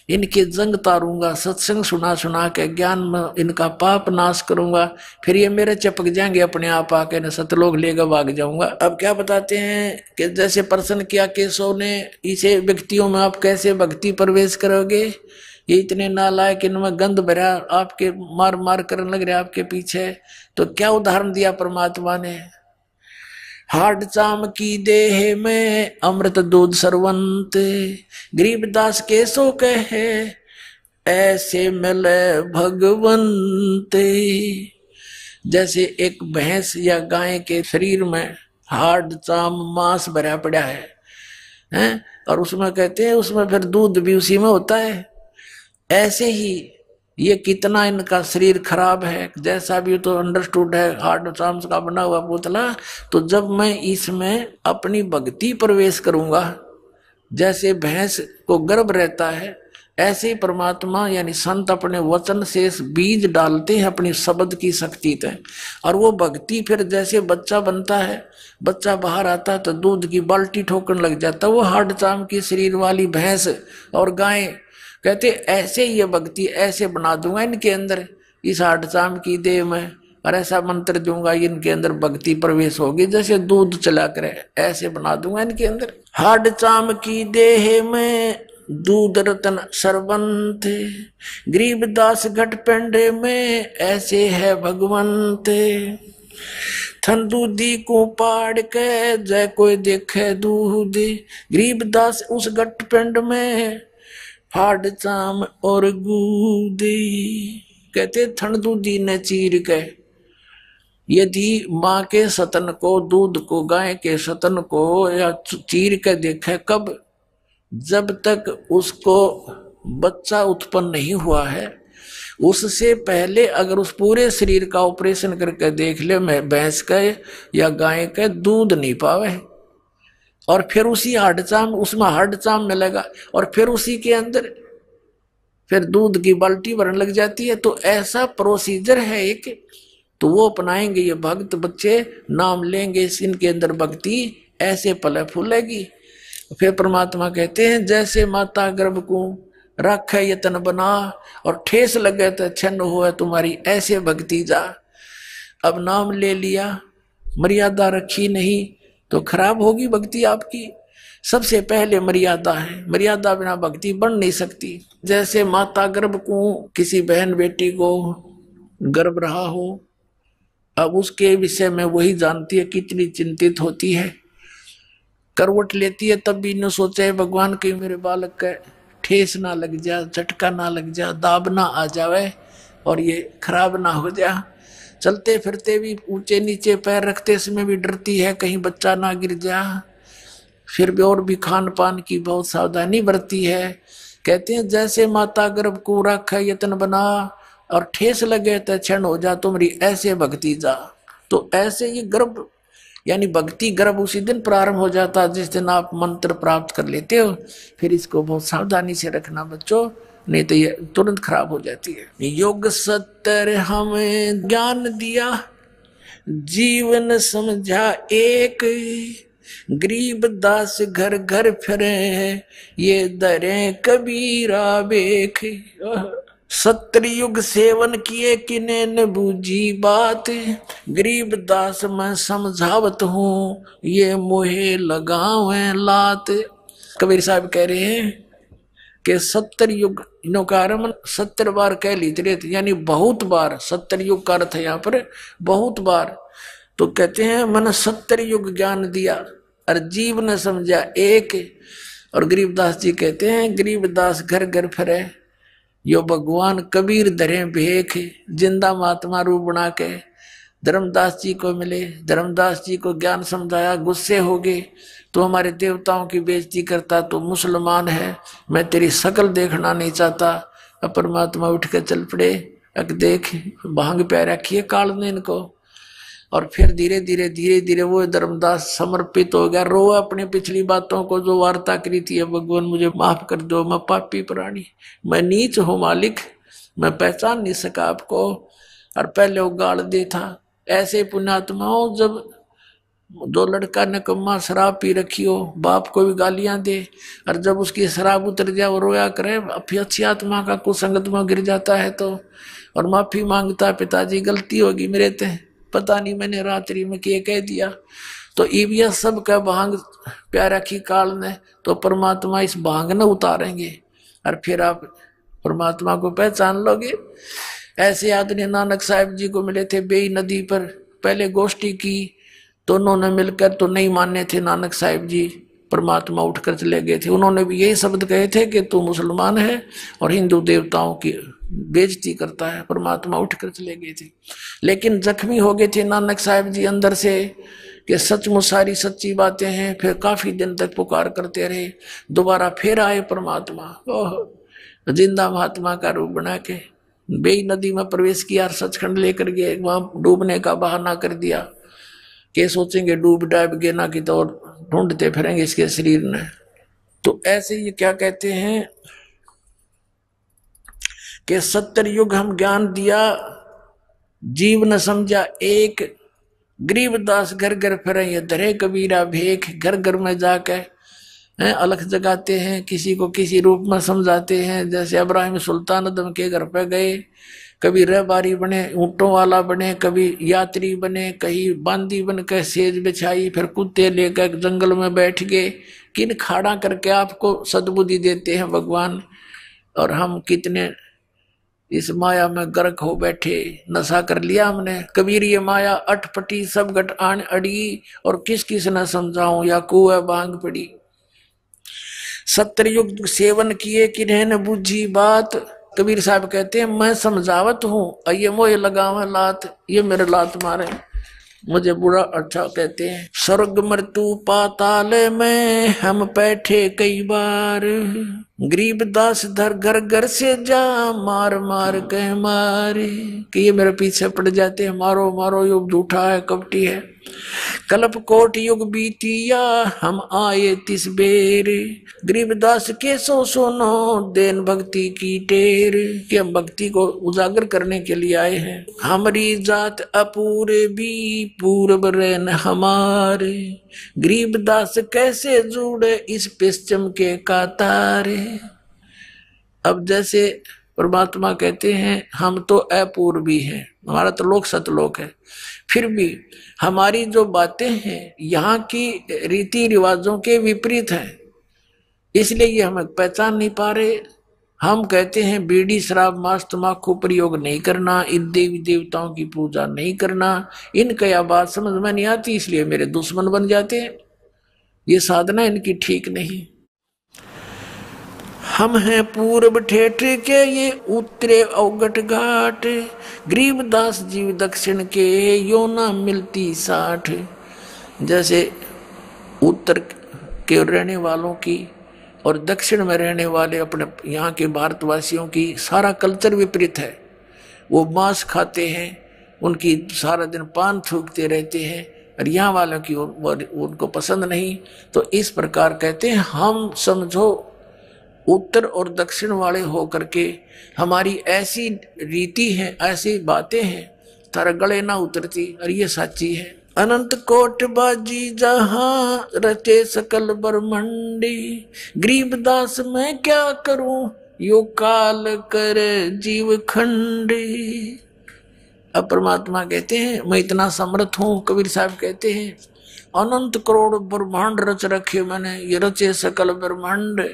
इनके जंग तारूंगा, सत्संग सुना सुना के ज्ञान में इनका पाप नाश करूंगा, फिर ये मेरे चपक जाएंगे अपने आप आके, न सतलोक लेकर भाग जाऊंगा। अब क्या बताते हैं कि जैसे प्रश्न किया केशव ने, इसे व्यक्तियों में आप कैसे भक्ति प्रवेश करोगे, ये इतने नालायक, इनमें गंध भरा, आपके मार मार करने लग रहे आपके पीछे। तो क्या उदाहरण दिया परमात्मा ने, हाड चाम की देह में अमृत दूध सरवंत, गरीबदास के सो कहे ऐसे मिले भगवंत। जैसे एक भैंस या गाय के शरीर में हाड चाम मांस भरा पड़ा है, और उसमें कहते हैं उसमें फिर दूध भी उसी में होता है। ऐसे ही ये कितना इनका शरीर खराब है, जैसा भी तो अंडरस्टूड है, हार्ड चाम्स का बना हुआ पुतला। तो जब मैं इसमें अपनी भक्ति प्रवेश करूंगा जैसे भैंस को गर्भ रहता है, ऐसे ही परमात्मा यानी संत अपने वचन से बीज डालते हैं अपनी शब्द की शक्ति तय, और वो भक्ति फिर जैसे बच्चा बनता है, बच्चा बाहर आता है तो दूध की बाल्टी ठोकने लग जाता है, वो हाड चाम की शरीर वाली भैंस और गाय। कहते ऐसे ये भक्ति ऐसे बना दूंगा इनके अंदर, इस हाड चाम की देह में, और ऐसा मंत्र दूंगा इनके अंदर भक्ति प्रवेश होगी, जैसे दूध चला करे ऐसे बना दूंगा इनके अंदर। हाड चाम की देह में दूध रतन सरबंत, गरीबदास घट पेंडे में ऐसे है भगवंत। थन दूधी को पाड़ के जय कोई देखे दूध, गरीबदास उस घट पेंड में हाड चाम और गूदी। कहते थन दूधी ने चीर के, यदि माँ के सतन को, दूध को, गाय के सतन को या चीर के देखे, कब? जब तक उसको बच्चा उत्पन्न नहीं हुआ है, उससे पहले अगर उस पूरे शरीर का ऑपरेशन करके देख ले, मैं भैंस का या गाय का दूध नहीं पावे, और फिर उसी हड्डचाम, उसमें हड्डचाम मिलेगा, और फिर उसी के अंदर फिर दूध की बाल्टी भरने लग जाती है। तो ऐसा प्रोसीजर है एक, तो वो अपनाएंगे ये भक्त बच्चे, नाम लेंगे, इनके अंदर भक्ति ऐसे पले फूलेगी। फिर परमात्मा कहते हैं जैसे माता गर्भ को रखे यतन बना, और ठेस लगे तो छन्न हुआ तुम्हारी ऐसे भक्ति जा। अब नाम ले लिया, मर्यादा रखी नहीं तो खराब होगी भक्ति आपकी। सबसे पहले मर्यादा है, मर्यादा बिना भक्ति बन नहीं सकती। जैसे माता गर्भ को, किसी बहन बेटी को गर्भ रहा हो, अब उसके विषय में वही जानती है, कितनी चिंतित होती है, करवट लेती है, तब भी न सोचे भगवान के मेरे बालक का ठेस ना लग जा, झटका ना लग जा, दाब ना आ जावे और ये खराब ना हो जा। चलते फिरते भी ऊंचे नीचे पैर रखते समय भी डरती है कहीं बच्चा ना गिर जा। फिर भी और भी खान पान की बहुत सावधानी बरती है। कहते हैं जैसे माता गर्भ को रखे यतन बना, और ठेस लगे तो क्षण हो जा तुम्हारी ऐसे भक्ति जा। तो ऐसे ये गर्भ यानी भक्ति गर्भ उसी दिन प्रारंभ हो जाता जिस दिन आप मंत्र प्राप्त कर लेते हो। फिर इसको बहुत सावधानी से रखना बच्चों, नहीं तो ये तुरंत खराब हो जाती है। योग सत्तर हमें ज्ञान दिया, जीवन समझा एक, गरीब दास घर घर फिरे, ये दरे कबीरा बेख। सत्तर युग सेवन किए किने न बूझी बात, गरीब दास मैं समझावत हूँ, ये मोहे लगावे लात। कबीर साहब कह रहे हैं कि 70 युग इनो का आरम्भ 70 बार कह लीजिए, यानी बहुत बार। 70 युग का अर्थ है यहाँ पर बहुत बार। तो कहते हैं मैंने 70 युग ज्ञान दिया और जीव ने समझा एक। और गरीबदास जी कहते हैं गरीबदास घर घर फिरे, यो भगवान कबीर धरे भेख, जिंदा महात्मा रूप बना के धर्मदास जी को मिले। धर्मदास जी को ज्ञान समझाया, गुस्से हो गए, तो हमारे देवताओं की बेइज्जती करता, तो मुसलमान है, मैं तेरी शकल देखना नहीं चाहता। अब परमात्मा उठ के चल पड़े, अक देख भांग प्या रखिए काल ने इनको। और फिर धीरे धीरे वो धर्मदास समर्पित हो गया, रो अपनी पिछली बातों को जो वार्ता करी थी, भगवान मुझे माफ कर दो, मैं पापी प्राणी, मैं नीच हूँ मालिक, मैं पहचान नहीं सका आपको। और पहले वो गाल दे था। ऐसे पुण्यात्माओं जब दो लड़का नकम्मा शराब पी रखी हो, बाप को भी गालियां दे, और जब उसकी शराब उतर जाए वो रोया करे, अच्छी आत्मा का कुसंगत में गिर जाता है तो, और माफी मांगता, पिताजी गलती होगी मेरे ते, पता नहीं मैंने रात्रि में क्या कह दिया। तो इबिया सब का भांग प्यारा की काल ने, तो परमात्मा इस भांग न उतारेंगे और फिर आप परमात्मा को पहचान लोगे। ऐसे आदमी नानक साहिब जी को मिले थे बेई नदी पर, पहले गोष्ठी की, दोनों ने मिलकर तो नहीं माने थे नानक साहिब जी, परमात्मा उठकर चले गए थे। उन्होंने भी यही शब्द कहे थे कि तू मुसलमान है और हिंदू देवताओं की बेइज्जती करता है, परमात्मा उठकर चले गए थे। लेकिन जख्मी हो गए थे नानक साहिब जी अंदर से कि सचमुच सारी सच्ची बातें हैं। फिर काफी दिन तक पुकार करते रहे, दोबारा फिर आए परमात्मा, ओह जिंदा महात्मा का रूप बना के बेई नदी में प्रवेश किया, सचखंड लेकर गए, वहां डूबने का बहाना कर दिया कि सोचेंगे डूब डाब गए ना कि तो ढूंढते फिरेंगे इसके शरीर ने। तो ऐसे ये क्या कहते हैं कि 70 युग हम ज्ञान दिया, जीव न समझा एक, गरीबदास घर घर फिरे ये धरे कबीरा भेख। घर घर में जाकर अलख जगाते हैं, किसी को किसी रूप में समझाते हैं। जैसे इब्राहिम सुल्तान अदम के घर पे गए, कभी रहबारी बने, ऊँटों वाला बने, कभी यात्री बने, कहीं बांदी बन के सेज बिछाई, फिर कुत्ते लेकर जंगल में बैठ गए। किन खाड़ा करके आपको सद्बुद्धि देते हैं भगवान, और हम कितने इस माया में गर्क हो बैठे, नशा कर लिया हमने। कबीर ये माया अटपटी सब गट आन अड़ी, और किस किस न समझाऊं या कुएं बांग पड़ी। 70 युग सेवन किए किन्हें न बूझी बात। कबीर साहब कहते हैं मैं समझावत हूं, ये मोह लगावे लात, ये मेरे लात मारे, मुझे बुरा अच्छा कहते हैं। स्वर्ग मृत्यु पाताल में हम बैठे कई बार, गरीबदास धर घर घर से जा मार मार के मारे। कि ये मेरे पीछे पड़ जाते हैं, मारो मारो, युग झूठा है कपटी है। कल्प कोट युग बीतिया हम आए तिस बेर, गरीबदास के सो सुनो देन भक्ति की टेर। कि हम भक्ति को उजागर करने के लिए आए हैं। हमारी जात अपूरे भी पूर्व रहन हमारे, गरीबदास कैसे जुड़े इस पश्चिम के कातारे। अब जैसे परमात्मा कहते हैं हम तो अपूर्वी हैं, हमारा तो लोक सतलोक है, फिर भी हमारी जो बातें हैं यहाँ की रीति रिवाजों के विपरीत हैं, इसलिए ये हम पहचान नहीं पा रहे। हम कहते हैं बीड़ी शराब मांस तम्बाकू प्रयोग नहीं करना, इन देवी देवताओं की पूजा नहीं करना, इनका यह बात समझ में नहीं आती, इसलिए मेरे दुश्मन बन जाते हैं। ये साधना इनकी ठीक नहीं। हम हैं पूर्व ठेठ के ये उत्तरे अवगट घाट, गरीबदास जीव दक्षिण के यो ना मिलती साठ। जैसे उत्तर के रहने वालों की और दक्षिण में रहने वाले अपने यहाँ के भारतवासियों की सारा कल्चर विपरीत है। वो मांस खाते हैं, उनकी सारा दिन पान थूकते रहते हैं, और यहाँ वालों की उनको पसंद नहीं। तो इस प्रकार कहते हैं हम समझो उत्तर और दक्षिण वाले हो करके हमारी ऐसी रीति है, ऐसी बातें हैं, तारा गले ना उतरती, और ये सच्ची है। अनंत कोट बाजी जहां रचे सकल ब्रह्मंडी, गरीबदास मैं क्या करूं यो काल कर जीव खंडी। अब परमात्मा कहते हैं मैं इतना समर्थ हूं। कबीर साहब कहते हैं अनंत करोड़ ब्रह्मांड रच रखे मैंने, ये रचे सकल ब्रह्मांड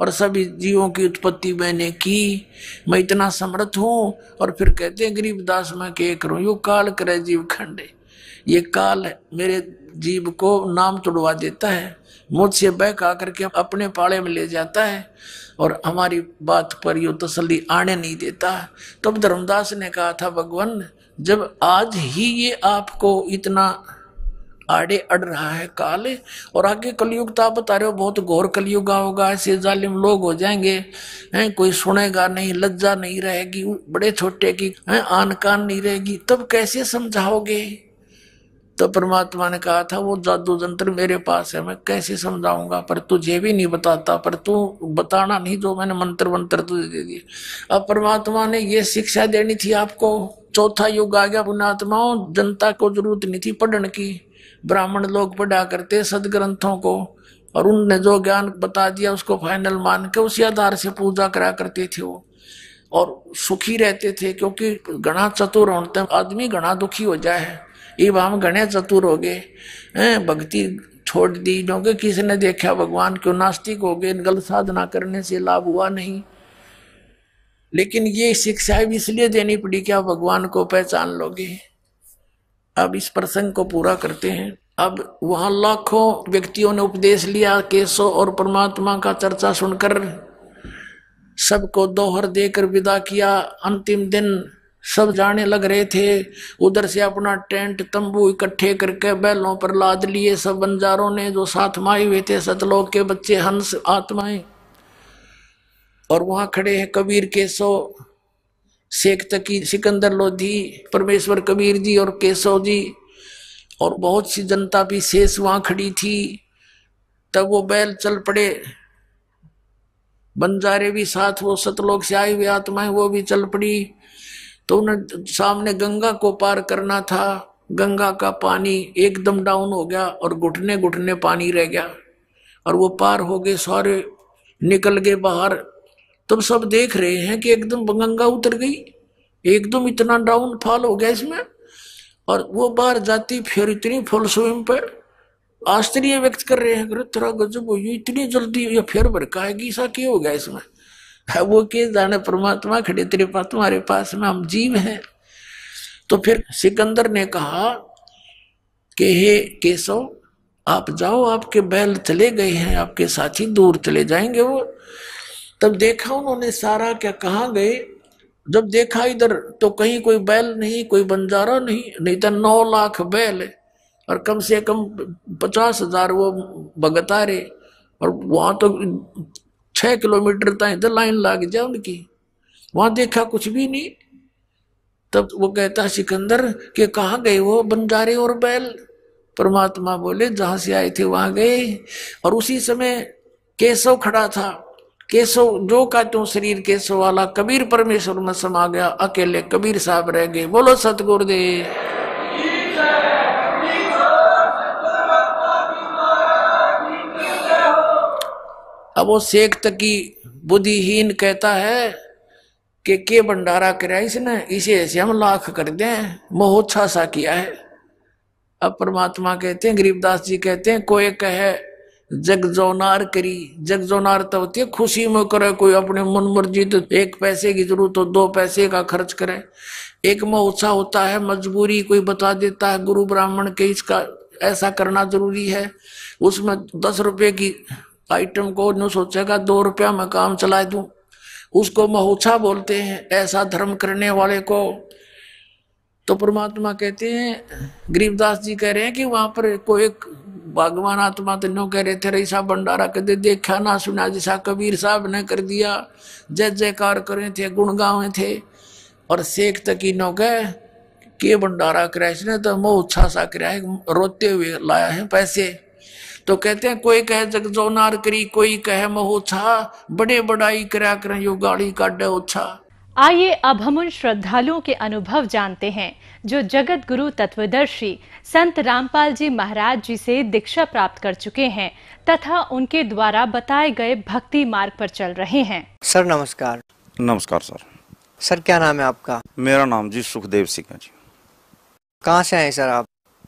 और सभी जीवों की उत्पत्ति मैंने की, मैं इतना समर्थ हूं। और फिर कहते हैं गरीबदास मैं क्या करूं यो काल करे जीव खंडे। ये काल मेरे जीव को नाम तुड़वा देता है, मुझसे बहका करके अपने पाले में ले जाता है, और हमारी बात पर यो तसल्ली आने नहीं देता। तब धर्मदास ने कहा था भगवान जब आज ही ये आपको इतना आड़े अड़ रहा है काल, और आगे कलयुग तो आप बता रहे हो बहुत घोर कलयुग होगा, ऐसे जालिम लोग हो जाएंगे हैं, कोई सुनेगा नहीं, लज्जा नहीं रहेगी, बड़े छोटे की आन कान नहीं रहेगी, तब कैसे समझाओगे। तो परमात्मा ने कहा था वो जादू जंत्र मेरे पास है, मैं कैसे समझाऊंगा, पर तुझे भी नहीं बताता, पर तू बताना नहीं जो मैंने मंत्र वंत्र तुझे दे दिए। अब परमात्मा ने ये शिक्षा देनी थी आपको। चौथा युग आ गया पुण्यात्माओं, जनता को जरूरत नहीं थी पढ़ने की, ब्राह्मण लोग पढ़ा करते सदग्रंथों को, और उनने जो ज्ञान बता दिया उसको फाइनल मान के उसी आधार से पूजा करा करते थे वो, और सुखी रहते थे। क्योंकि घना चतुर होते आदमी घना दुखी हो जाए, इब हम घने चतुर हो गए, भक्ति छोड़ दी क्योंकि किसने देखा भगवान क्यों, नास्तिक हो गए, गलत साधना करने से लाभ हुआ नहीं। लेकिन ये शिक्षा भी इसलिए देनी पड़ी कि आप भगवान को पहचान लोगे। अब इस प्रसंग को पूरा करते हैं। अब वहां लाखों व्यक्तियों ने उपदेश लिया, केशव और परमात्मा का चर्चा सुनकर सबको दोहर देकर विदा किया। अंतिम दिन सब जाने लग रहे थे, उधर से अपना टेंट तंबू इकट्ठे करके बैलों पर लाद लिए सब बंजारों ने, जो साथ में आए हुए थे सतलोक के बच्चे हंस आत्माएं। और वहां खड़े हैं कबीर केशव, शेख तकी, सिकंदर लोधी, परमेश्वर कबीर जी और केशव जी, और बहुत सी जनता भी शेष वहां खड़ी थी। तब वो बैल चल पड़े बंजारे भी साथ, वो सतलोक से आई हुई आत्माएं वो भी चल पड़ी। तो उन्हें सामने गंगा को पार करना था। गंगा का पानी एकदम डाउन हो गया और घुटने घुटने पानी रह गया, और वो पार हो गए, सारे निकल गए बाहर। तब सब देख रहे हैं कि एकदम गंगा उतर गई, एकदम इतना डाउन फॉल हो गया इसमें। और वो बाहर जाती फिर इतनी फुल स्विंग पे आश्चर्य व्यक्त कर रहे हैं, तेरा गजब हो, ये इतनी जल्दी ये फिर भड़काएगी, ऐसा क्या हो गया इसमें। वो के जाने, परमात्मा खड़े तेरे पास, तुम्हारे पास में, हम जीव हैं। तो फिर सिकंदर ने कहा कि हे केशव, आप जाओ, आपके बैल चले गए हैं, आपके साथी दूर चले जाएंगे वो। तब देखा उन्होंने सारा, क्या कहाँ गए। जब देखा इधर तो कहीं कोई बैल नहीं, कोई बंजारा नहीं, नहीं तो 9 लाख बैल है और कम से कम 50,000 वो भगत आ रहे। और वहां तो 6 किलोमीटर तक लाइन लग जाए उनकी, वहां देखा कुछ भी नहीं। तब वो कहता सिकंदर कि कहाँ गए वो बंजारे और बैल। परमात्मा बोले जहां से आए थे वहां गए। और उसी समय केशव खड़ा था। केशव जो का त्यों शरीर केशव वाला, कबीर परमेश्वर में समा गया, अकेले कबीर साहब रह गए। बोलो सतगुरुदेव। अब वो शेख तकी बुद्धिहीन कहता है कि के भंडारा कराया इसने, इसे ऐसे हम लाख कर दें, मोहोच्छा सा किया है। अब परमात्मा कहते हैं, गरीबदास जी कहते हैं, कोई कहे जग जोनार करी। जग जोनार तो होती है खुशी में करे, कोई अपने मन मर्जी, तो 1 पैसे की जरूरत हो 2 पैसे का खर्च करे। एक मोहोच्छा होता है मजबूरी, कोई बता देता है गुरु ब्राह्मण के इसका ऐसा करना जरूरी है, उसमें 10 रुपए की आइटम को न सोचेगा 2 रुपया में काम चला दूं, उसको मोहोच्छा बोलते हैं, ऐसा धर्म करने वाले को। तो परमात्मा कहते हैं, गरीबदास जी कह रहे हैं कि वहां पर कोई एक भगवान आत्मा तीनों कह रहे थे, ऐसा भंडारा कदे देखा ना सुना जैसा कबीर साहब ने कर दिया। जय जयकार करे थे, गुण गावे थे। और शेख तकीनों कह के भंडारा कराया इसने तो मोहोच्छा सा कराया, रोते हुए लाया है पैसे। तो कहते हैं कोई कहे जग जोनार करी, कोई कहे मोहोच्छा, बड़े बड़ाई करा करें यो गाड़ी काटे ओछा। आइए अब हम उन श्रद्धालुओं के अनुभव जानते हैं जो जगत गुरु तत्वदर्शी संत रामपाल जी महाराज जी से दीक्षा प्राप्त कर चुके हैं तथा उनके द्वारा बताए गए भक्ति मार्ग पर चल रहे हैं। सर नमस्कार। नमस्कार सर। सर क्या नाम है आपका? मेरा नाम जी सुखदेव सिंह है जी। कहाँ से आए सर आप?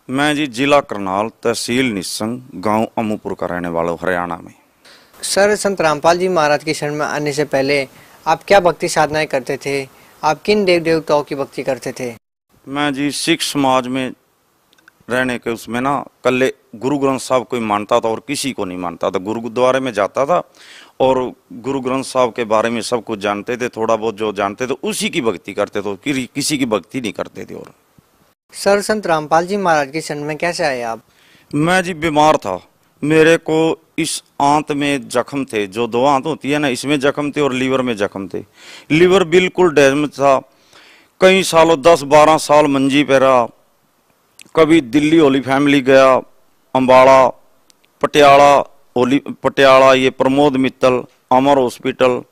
मैं जी जिला करनाल, तहसील निस्संग, गांव अमूपुर का रहने वाला हूँ, हरियाणा में। सर संत रामपाल जी महाराज के शरण में आने से पहले आप क्या भक्ति साधनाएं करते थे? आप किन देव देवताओं की भक्ति करते थे? मैं जी सिख समाज में रहने के उसमें ना कल्ले गुरु ग्रंथ साहब को मानता था और किसी को नहीं मानता था। गुरुद्वारे में जाता था और गुरु ग्रंथ साहब के बारे में सब कुछ जानते थे, थोड़ा बहुत जो जानते थे उसी की भक्ति करते थे, किसी की भक्ति नहीं करते थे। और सर संत रामपाल जी महाराज के शरण में कैसे आए आप? मैं जी बीमार था, मेरे को इस आंत में जख्म थे, जो 2 आंत होती है ना, इसमें जख्म थे और लीवर में जख्म थे। लीवर बिल्कुल डैमेज था। कई सालों 10-12 साल मंजी पे रहा। कभी दिल्ली होली फैमिली गया, अम्बाड़ा, पटियाला ये प्रमोद मित्तल, अमर हॉस्पिटल,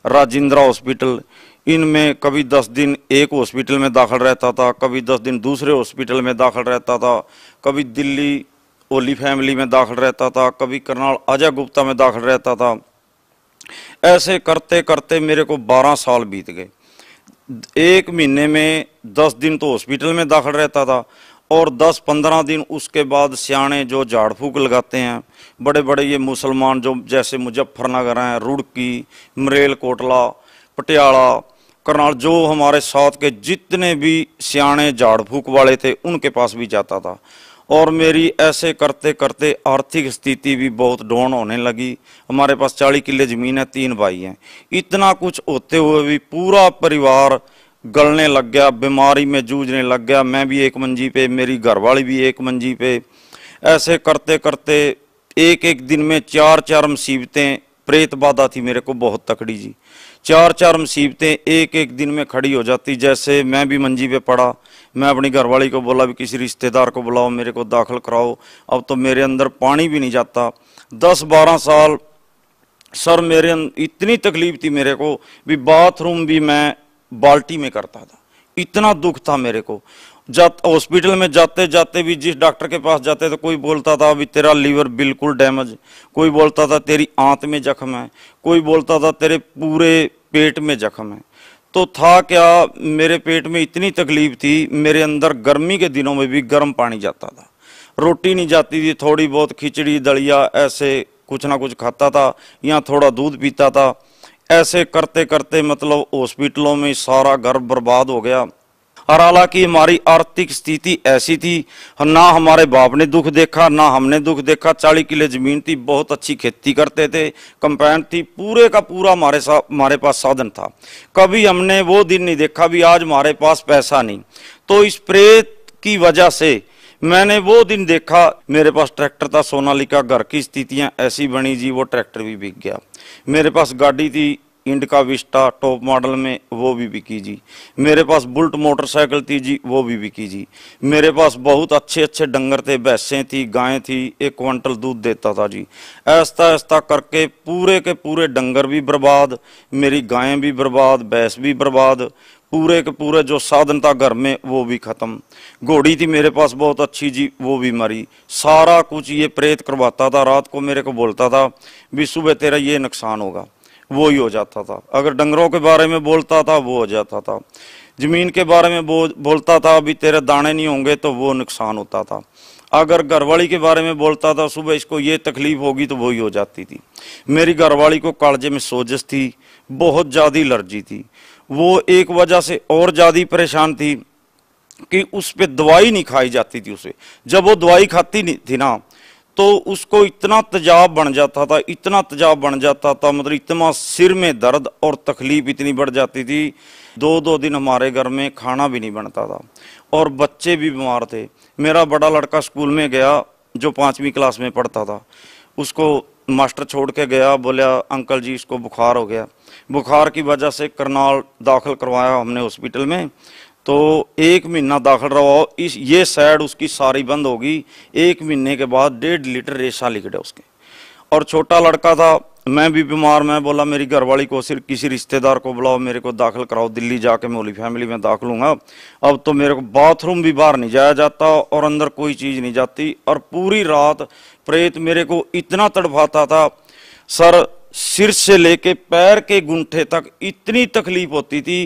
राजेंद्रा हॉस्पिटल, इनमें कभी 10 दिन एक हॉस्पिटल में दाखिल रहता था, कभी 10 दिन दूसरे हॉस्पिटल में दाखिल रहता था, कभी दिल्ली ओली फैमिली में दाखिल रहता था, कभी करनाल अजय गुप्ता में दाखिल रहता था। ऐसे करते करते मेरे को 12 साल बीत गए। 1 महीने में 10 दिन तो हॉस्पिटल में दाखिल रहता था और 10-15 दिन उसके बाद सियाने जो झाड़ फूक लगाते हैं, बड़े बड़े ये मुसलमान जो जैसे मुजफ्फरनगर हैं, रुड़की, मरेल कोटला, पटियाला, करनाल, जो हमारे साथ के जितने भी सियाने झाड़ फूक वाले थे उनके पास भी जाता था। और मेरी ऐसे करते करते आर्थिक स्थिति भी बहुत डाउन होने लगी। हमारे पास 40 किले ज़मीन है, 3 भाई हैं। इतना कुछ होते हुए भी पूरा परिवार गलने लग गया, बीमारी में जूझने लग गया। मैं भी एक मंजी पे, मेरी घरवाली भी एक मंजी पे। ऐसे करते करते एक दिन में 4-4 मुसीबतें, प्रेत बाधा थी मेरे को बहुत तकड़ी जी। 4-4 मुसीबतें एक दिन में खड़ी हो जाती। जैसे मैं भी मंजी पे पड़ा, मैं अपनी घरवाली को बोला भी किसी रिश्तेदार को बुलाओ, मेरे को दाखिल कराओ। अब तो मेरे अंदर पानी भी नहीं जाता। 10-12 साल सर मेरे इतनी तकलीफ थी मेरे को भी, बाथरूम भी मैं बाल्टी में करता था, इतना दुख था मेरे को। हॉस्पिटल में जाते जाते भी जिस डॉक्टर के पास जाते तो कोई बोलता था अभी तेरा लीवर बिल्कुल डैमेज, कोई बोलता था तेरी आंत में जख्म है, कोई बोलता था तेरे पूरे पेट में जख्म है। तो था क्या, मेरे पेट में इतनी तकलीफ थी, मेरे अंदर गर्मी के दिनों में भी गर्म पानी जाता था, रोटी नहीं जाती थी, थोड़ी बहुत खिचड़ी दलिया ऐसे कुछ ना कुछ खाता था या थोड़ा दूध पीता था। ऐसे करते करते मतलब हॉस्पिटलों में सारा घर बर्बाद हो गया। और हालांकि हमारी आर्थिक स्थिति ऐसी थी, ना हमारे बाप ने दुख देखा ना हमने दुख देखा। 40 किले जमीन थी, बहुत अच्छी खेती करते थे, कंपाउंड थी, पूरे का पूरा हमारे पास साधन था। कभी हमने वो दिन नहीं देखा भी आज हमारे पास पैसा नहीं। तो इस प्रेत की वजह से मैंने वो दिन देखा। मेरे पास ट्रैक्टर था सोनालिका, घर की स्थितियां ऐसी बनी जी, वो ट्रैक्टर भी बिक गया। मेरे पास गाड़ी थी इंडिका विस्टा टॉप मॉडल में, वो भी बिकी जी। मेरे पास बुलेट मोटरसाइकिल थी जी, वो भी बिकी जी। मेरे पास बहुत अच्छे अच्छे डंगर थे, भैंसें थी, गायें थी, 1 क्विंटल दूध देता था जी। ऐसा ऐसा करके पूरे के पूरे डंगर भी बर्बाद, मेरी गायें भी बर्बाद, भैंस भी बर्बाद, पूरे के पूरे जो साधन था घर में वो भी खत्म। घोड़ी थी मेरे पास बहुत अच्छी जी, वो भी मरी। सारा कुछ ये प्रेत करवाता था। रात को मेरे को बोलता था भी सुबह तेरा ये नुकसान होगा, वो ही हो जाता था। अगर डंगरों के बारे में बोलता था वो हो जाता था, जमीन के बारे में बोलता था अभी तेरे दाने नहीं होंगे तो वो नुकसान होता था। अगर घरवाली के बारे में बोलता था सुबह इसको ये तकलीफ होगी तो वो ही हो जाती थी। मेरी घरवाली को कालजे में सोजश थी, बहुत ज़्यादा एलर्जी थी। वो एक वजह से और ज़्यादा परेशान थी कि उस पर दवाई नहीं खाई जाती थी उसे। जब वो दवाई खाती नहीं थी ना तो उसको इतना तेजाब बन जाता था, इतना तेजाब बन जाता था, मतलब इतना सिर में दर्द और तकलीफ इतनी बढ़ जाती थी। 2-2 दिन हमारे घर में खाना भी नहीं बनता था और बच्चे भी बीमार थे। मेरा बड़ा लड़का स्कूल में गया जो 5वीं क्लास में पढ़ता था, उसको मास्टर छोड़ के गया, बोला अंकल जी इसको बुखार हो गया। बुखार की वजह से करनाल दाखिल करवाया हमने हॉस्पिटल में। तो 1 महीना दाखिल रहा, ये साइड उसकी सारी बंद होगी। 1 महीने के बाद 1.5 लीटर रेशा लिखड़े उसके। और छोटा लड़का था, मैं भी बीमार। मैं बोला मेरी घरवाली को सिर्फ किसी रिश्तेदार को बुलाओ, मेरे को दाखिल कराओ दिल्ली जाके, मैं होली फैमिली में दाखिल हूँगा। अब तो मेरे को बाथरूम भी बाहर नहीं जाया जाता और अंदर कोई चीज़ नहीं जाती। और पूरी रात प्रेत मेरे को इतना तड़पाता था, सर सिर से लेके पैर के गुंठे तक इतनी तकलीफ होती थी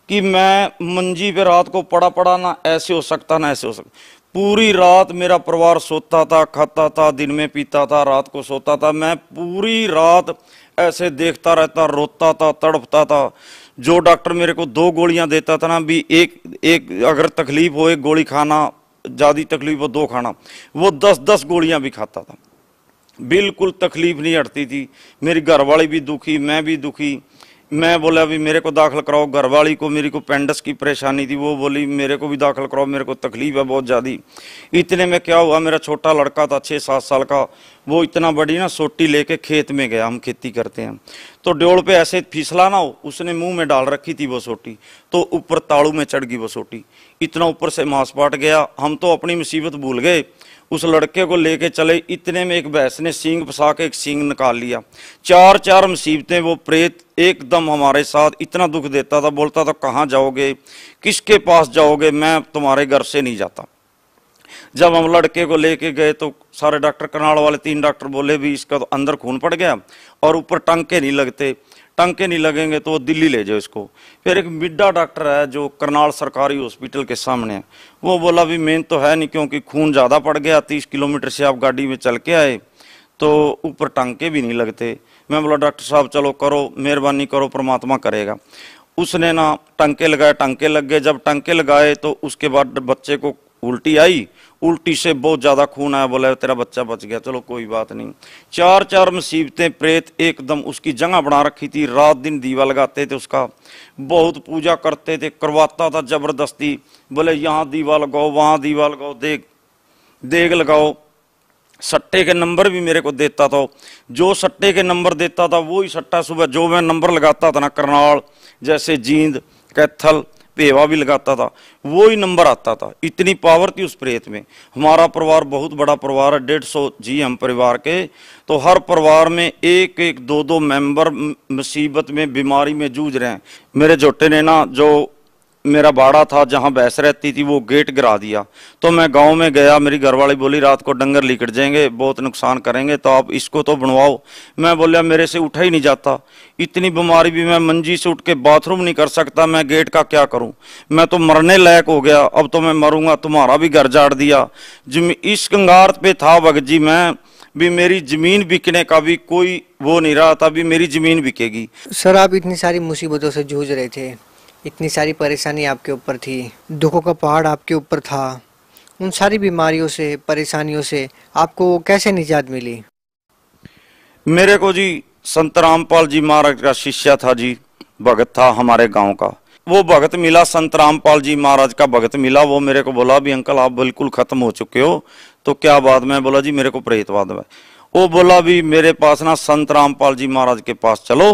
कि मैं मंजी पे रात को पड़ा ना ऐसे हो सकता ना ऐसे हो सकता। पूरी रात मेरा परिवार सोता था, खाता था, दिन में पीता था, रात को सोता था। मैं पूरी रात ऐसे देखता रहता, रोता था, तड़पता था। जो डॉक्टर मेरे को 2 गोलियां देता था ना भी, एक अगर तकलीफ हो 1 गोली खाना, ज़्यादा तकलीफ हो 2 खाना, वो 10-10 गोलियां भी खाता था। बिल्कुल तकलीफ नहीं हटती थी। मेरी घरवाली भी दुखी, मैं भी दुखी। मैं बोला अभी मेरे को दाखिल कराओ। घरवाली को मेरी को पेंडस की परेशानी थी, वो बोली मेरे को भी दाखिल कराओ, मेरे को तकलीफ है बहुत ज़्यादा। इतने में क्या हुआ, मेरा छोटा लड़का था 6-7 साल का, वो इतना बड़ी ना सोटी लेके खेत में गया, हम खेती करते हैं, तो ड्योड़ पे ऐसे फिसला ना हो, उसने मुंह में डाल रखी थी वो सोटी, तो ऊपर ताड़ू में चढ़ गई वो सोटी, इतना ऊपर से मांस पाट गया। हम तो अपनी मुसीबत भूल गए, उस लड़के को लेके चले। इतने में एक भैंस ने सींग फंसा के एक सींग निकाल लिया। 4 मुसीबतें। वो प्रेत एकदम हमारे साथ इतना दुख देता था, बोलता था कहाँ जाओगे, किसके पास जाओगे, मैं तुम्हारे घर से नहीं जाता। जब हम लड़के को लेके गए तो सारे डॉक्टर, करनाल वाले 3 डॉक्टर बोले भी इसका तो अंदर खून पड़ गया और ऊपर टांके नहीं लगते, टांके नहीं लगेंगे तो दिल्ली ले जाओ इसको। फिर एक मिड्डा डॉक्टर है जो करनाल सरकारी हॉस्पिटल के सामने है, वो बोला भी मेन तो है नहीं क्योंकि खून ज़्यादा पड़ गया, 30 किलोमीटर से आप गाड़ी में चल के आए तो ऊपर टांके भी नहीं लगते। मैं बोला डॉक्टर साहब चलो करो, मेहरबानी करो, परमात्मा करेगा। उसने ना टांके लगाए, टांके लग गए। जब टांके लगाए तो उसके बाद बच्चे को उल्टी आई, उल्टी से बहुत ज़्यादा खून आया। बोला तेरा बच्चा बच गया, चलो कोई बात नहीं। 4 मुसीबतें। प्रेत एकदम उसकी जगह बना रखी थी, रात दिन दीवा लगाते थे उसका, बहुत पूजा करते थे, करवाता था जबरदस्ती। बोले यहाँ दीवा लगाओ, वहाँ दीवा लगाओ, देग लगाओ। सट्टे के नंबर भी मेरे को देता था, जो सट्टे के नंबर देता था वो ही सट्टा सुबह जो मैं नंबर लगाता था ना, करनाल जैसे जींद, कैथल, पेवा भी लगाता था, वो ही नंबर आता था। इतनी पावर थी उस प्रेत में। हमारा परिवार बहुत बड़ा परिवार है, 150 जी हम परिवार के। तो हर परिवार में एक एक दो दो मेंबर मुसीबत में, बीमारी में जूझ रहे हैं। मेरे जोटे ने ना, जो मेरा बाड़ा था जहां भैंस रहती थी, वो गेट गिरा दिया। तो मैं गांव में गया, मेरी घरवाली बोली रात को डंगर लिकट जाएंगे, बहुत नुकसान करेंगे, तो आप इसको तो बनवाओ। मैं बोलिया मेरे से उठा ही नहीं जाता, इतनी बीमारी भी, मैं मंजी से उठ के बाथरूम नहीं कर सकता, मैं गेट का क्या करूं, मैं तो मरने लायक हो गया, अब तो मैं मरूंगा, तुम्हारा भी घर जाड़ दिया। इस कंगार पे था भगत जी मैं भी, मेरी जमीन बिकने का भी कोई वो नहीं रहा था, भी मेरी जमीन बिकेगी। सर आप इतनी सारी मुसीबतों से जूझ रहे थे, इतनी सारी परेशानी आपके ऊपर थी, दुखों का पहाड़ आपके ऊपर था, उन सारी बीमारियों से, परेशानियों से आपको कैसे निजात मिली? मेरे को जी संत रामपाल जी महाराज का शिष्य था जी, भगत था हमारे गांव का। वो भगत मिला, संत रामपाल जी महाराज का भगत मिला। वो मेरे को बोला भी अंकल आप बिल्कुल खत्म हो चुके हो, तो क्या बात? मैं बोला जी मेरे को प्रेतवाद है। वो बोला भी मेरे पास ना संत रामपाल जी महाराज के पास चलो,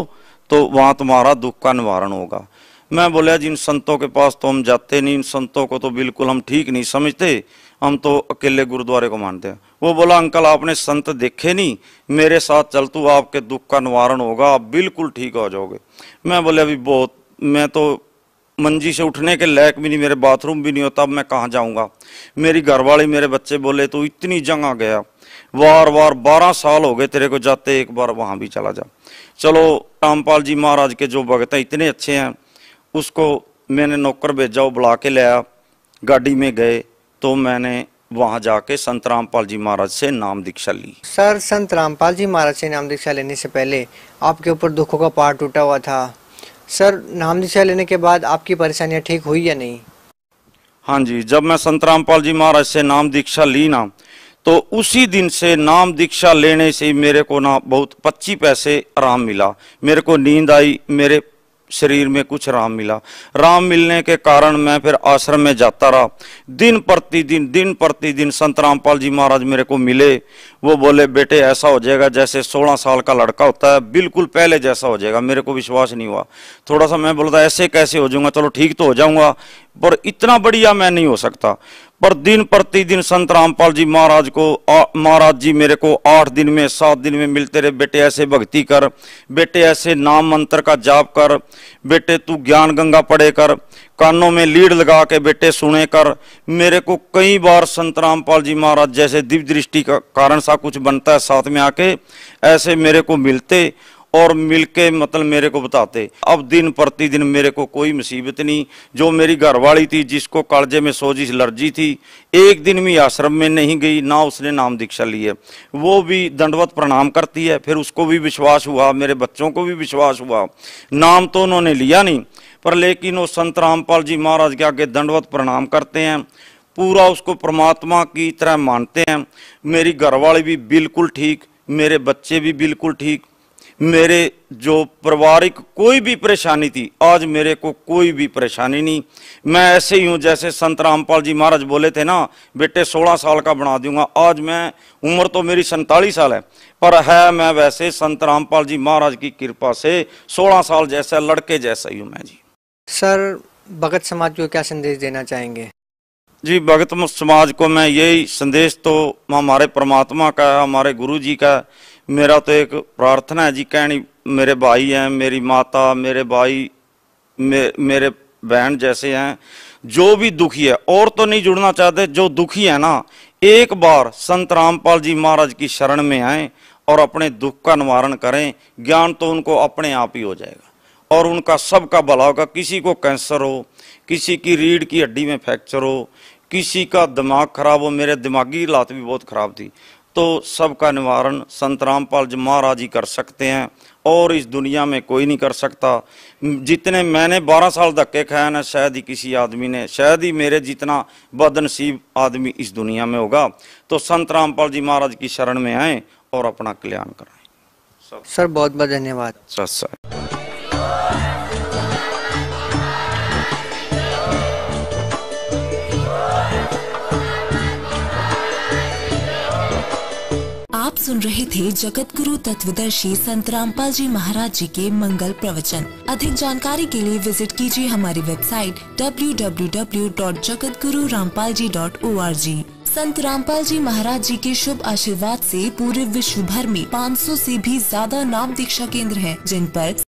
तो वहां तुम्हारा दुख का निवारण होगा। मैं बोला जिन संतों के पास तो हम जाते नहीं, इन संतों को तो बिल्कुल हम ठीक नहीं समझते, हम तो अकेले गुरुद्वारे को मानते हैं। वो बोला अंकल आपने संत देखे नहीं, मेरे साथ चल तू, आपके दुख का निवारण होगा, आप बिल्कुल ठीक हो जाओगे। मैं बोले अभी बहुत, मैं तो मंजी से उठने के लायक भी नहीं, मेरे बाथरूम भी नहीं होता, अब मैं कहाँ जाऊंगा। मेरी घरवाली मेरे बच्चे बोले तो इतनी जगह गया, वार वार 12 साल हो गए तेरे को जाते, एक बार वहां भी चला जा। चलो रामपाल जी महाराज के जो भगत हैं इतने अच्छे हैं, उसको मैंने नौकर भेजा, वो बुला के लाया, गाड़ी में गए, तो मैंने वहां जाके संत रामपाल जी महाराज से नाम दीक्षा ली। सर संत रामपाल जी महाराज से नाम दीक्षा लेने से पहले आपके ऊपर दुखों का पहाड़ टूटा हुआ था। सर नाम दीक्षा लेने के बाद आपकी परेशानियां ठीक हुई या नहीं? हाँ जी, जब मैं संत रामपाल जी महाराज से नाम दीक्षा ली ना, तो उसी दिन से नाम दीक्षा लेने से मेरे को ना बहुत 25 पैसे आराम मिला, मेरे को नींद आई, मेरे शरीर में कुछ आराम मिला। आराम मिलने के कारण मैं फिर आश्रम में जाता रहा। दिन प्रतिदिन संत रामपाल जी महाराज मेरे को मिले। वो बोले बेटे ऐसा हो जाएगा जैसे 16 साल का लड़का होता है, बिल्कुल पहले जैसा हो जाएगा। मेरे को विश्वास नहीं हुआ, थोड़ा सा मैं बोलता ऐसे कैसे हो जाऊंगा, चलो ठीक तो हो जाऊंगा, पर इतना बढ़िया मैं नहीं हो सकता। पर दिन प्रतिदिन संत रामपाल जी महाराज जी मेरे को 8 दिन में 7 दिन में मिलते रहे। बेटे ऐसे भक्ति कर, बेटे ऐसे नाम मंत्र का जाप कर, बेटे तू ज्ञान गंगा पढ़े कर, कानों में लीड लगा के बेटे सुने कर। मेरे को कई बार संत रामपाल जी महाराज जैसे दिव्य दृष्टि का कारण सा कुछ बनता है, साथ में आके ऐसे मेरे को मिलते और मिलके मतलब मेरे को बताते। अब दिन प्रतिदिन मेरे को कोई मुसीबत नहीं। जो मेरी घरवाली थी जिसको कालजे में सोजिश एलर्जी थी, एक दिन भी आश्रम में नहीं गई, ना उसने नाम दीक्षा ली है, वो भी दंडवत प्रणाम करती है। फिर उसको भी विश्वास हुआ, मेरे बच्चों को भी विश्वास हुआ। नाम तो उन्होंने लिया नहीं, पर लेकिन वो संत रामपाल जी महाराज के आगे दंडवत प्रणाम करते हैं, पूरा उसको परमात्मा की तरह मानते हैं। मेरी घरवाली भी बिल्कुल ठीक, मेरे बच्चे भी बिल्कुल ठीक, मेरे जो पारिवारिक कोई भी परेशानी थी, आज मेरे को कोई भी परेशानी नहीं। मैं ऐसे ही हूँ जैसे संत रामपाल जी महाराज बोले थे ना, बेटे 16 साल का बना दूंगा। आज मैं, उम्र तो मेरी 47 साल है, पर है मैं वैसे संत रामपाल जी महाराज की कृपा से 16 साल जैसा लड़के जैसा ही हूँ मैं जी। सर भगत समाज को क्या संदेश देना चाहेंगे? जी भगत समाज को मैं यही संदेश, तो हमारे परमात्मा का, हमारे गुरु जी का, मेरा तो एक प्रार्थना है जी, कहनी मेरे भाई हैं, मेरी माता, मेरे भाई, मेरे बहन जैसे हैं, जो भी दुखी है, और तो नहीं जुड़ना चाहते, जो दुखी है ना, एक बार संत रामपाल जी महाराज की शरण में आए और अपने दुख का निवारण करें। ज्ञान तो उनको अपने आप ही हो जाएगा और उनका सबका भला होगा। किसी को कैंसर हो, किसी की रीढ़ की हड्डी में फ्रैक्चर हो, किसी का दिमाग खराब हो, मेरे दिमागी हालत भी बहुत खराब थी, तो सबका निवारण संत रामपाल जी महाराज ही कर सकते हैं और इस दुनिया में कोई नहीं कर सकता। जितने मैंने 12 साल धक्के खाए ना, शायद ही किसी आदमी ने, शायद ही मेरे जितना बदनसीब आदमी इस दुनिया में होगा। तो संत रामपाल जी महाराज की शरण में आए और अपना कल्याण कराएं। सर बहुत बहुत धन्यवाद। सर आप सुन रहे थे जगत गुरु तत्वदर्शी संत रामपाल जी महाराज जी के मंगल प्रवचन। अधिक जानकारी के लिए विजिट कीजिए हमारी वेबसाइट www.jagatgururampalji.org। संत रामपाल जी महाराज जी के शुभ आशीर्वाद से पूरे विश्व भर में 500 से भी ज्यादा नाम दीक्षा केंद्र हैं, जिन पर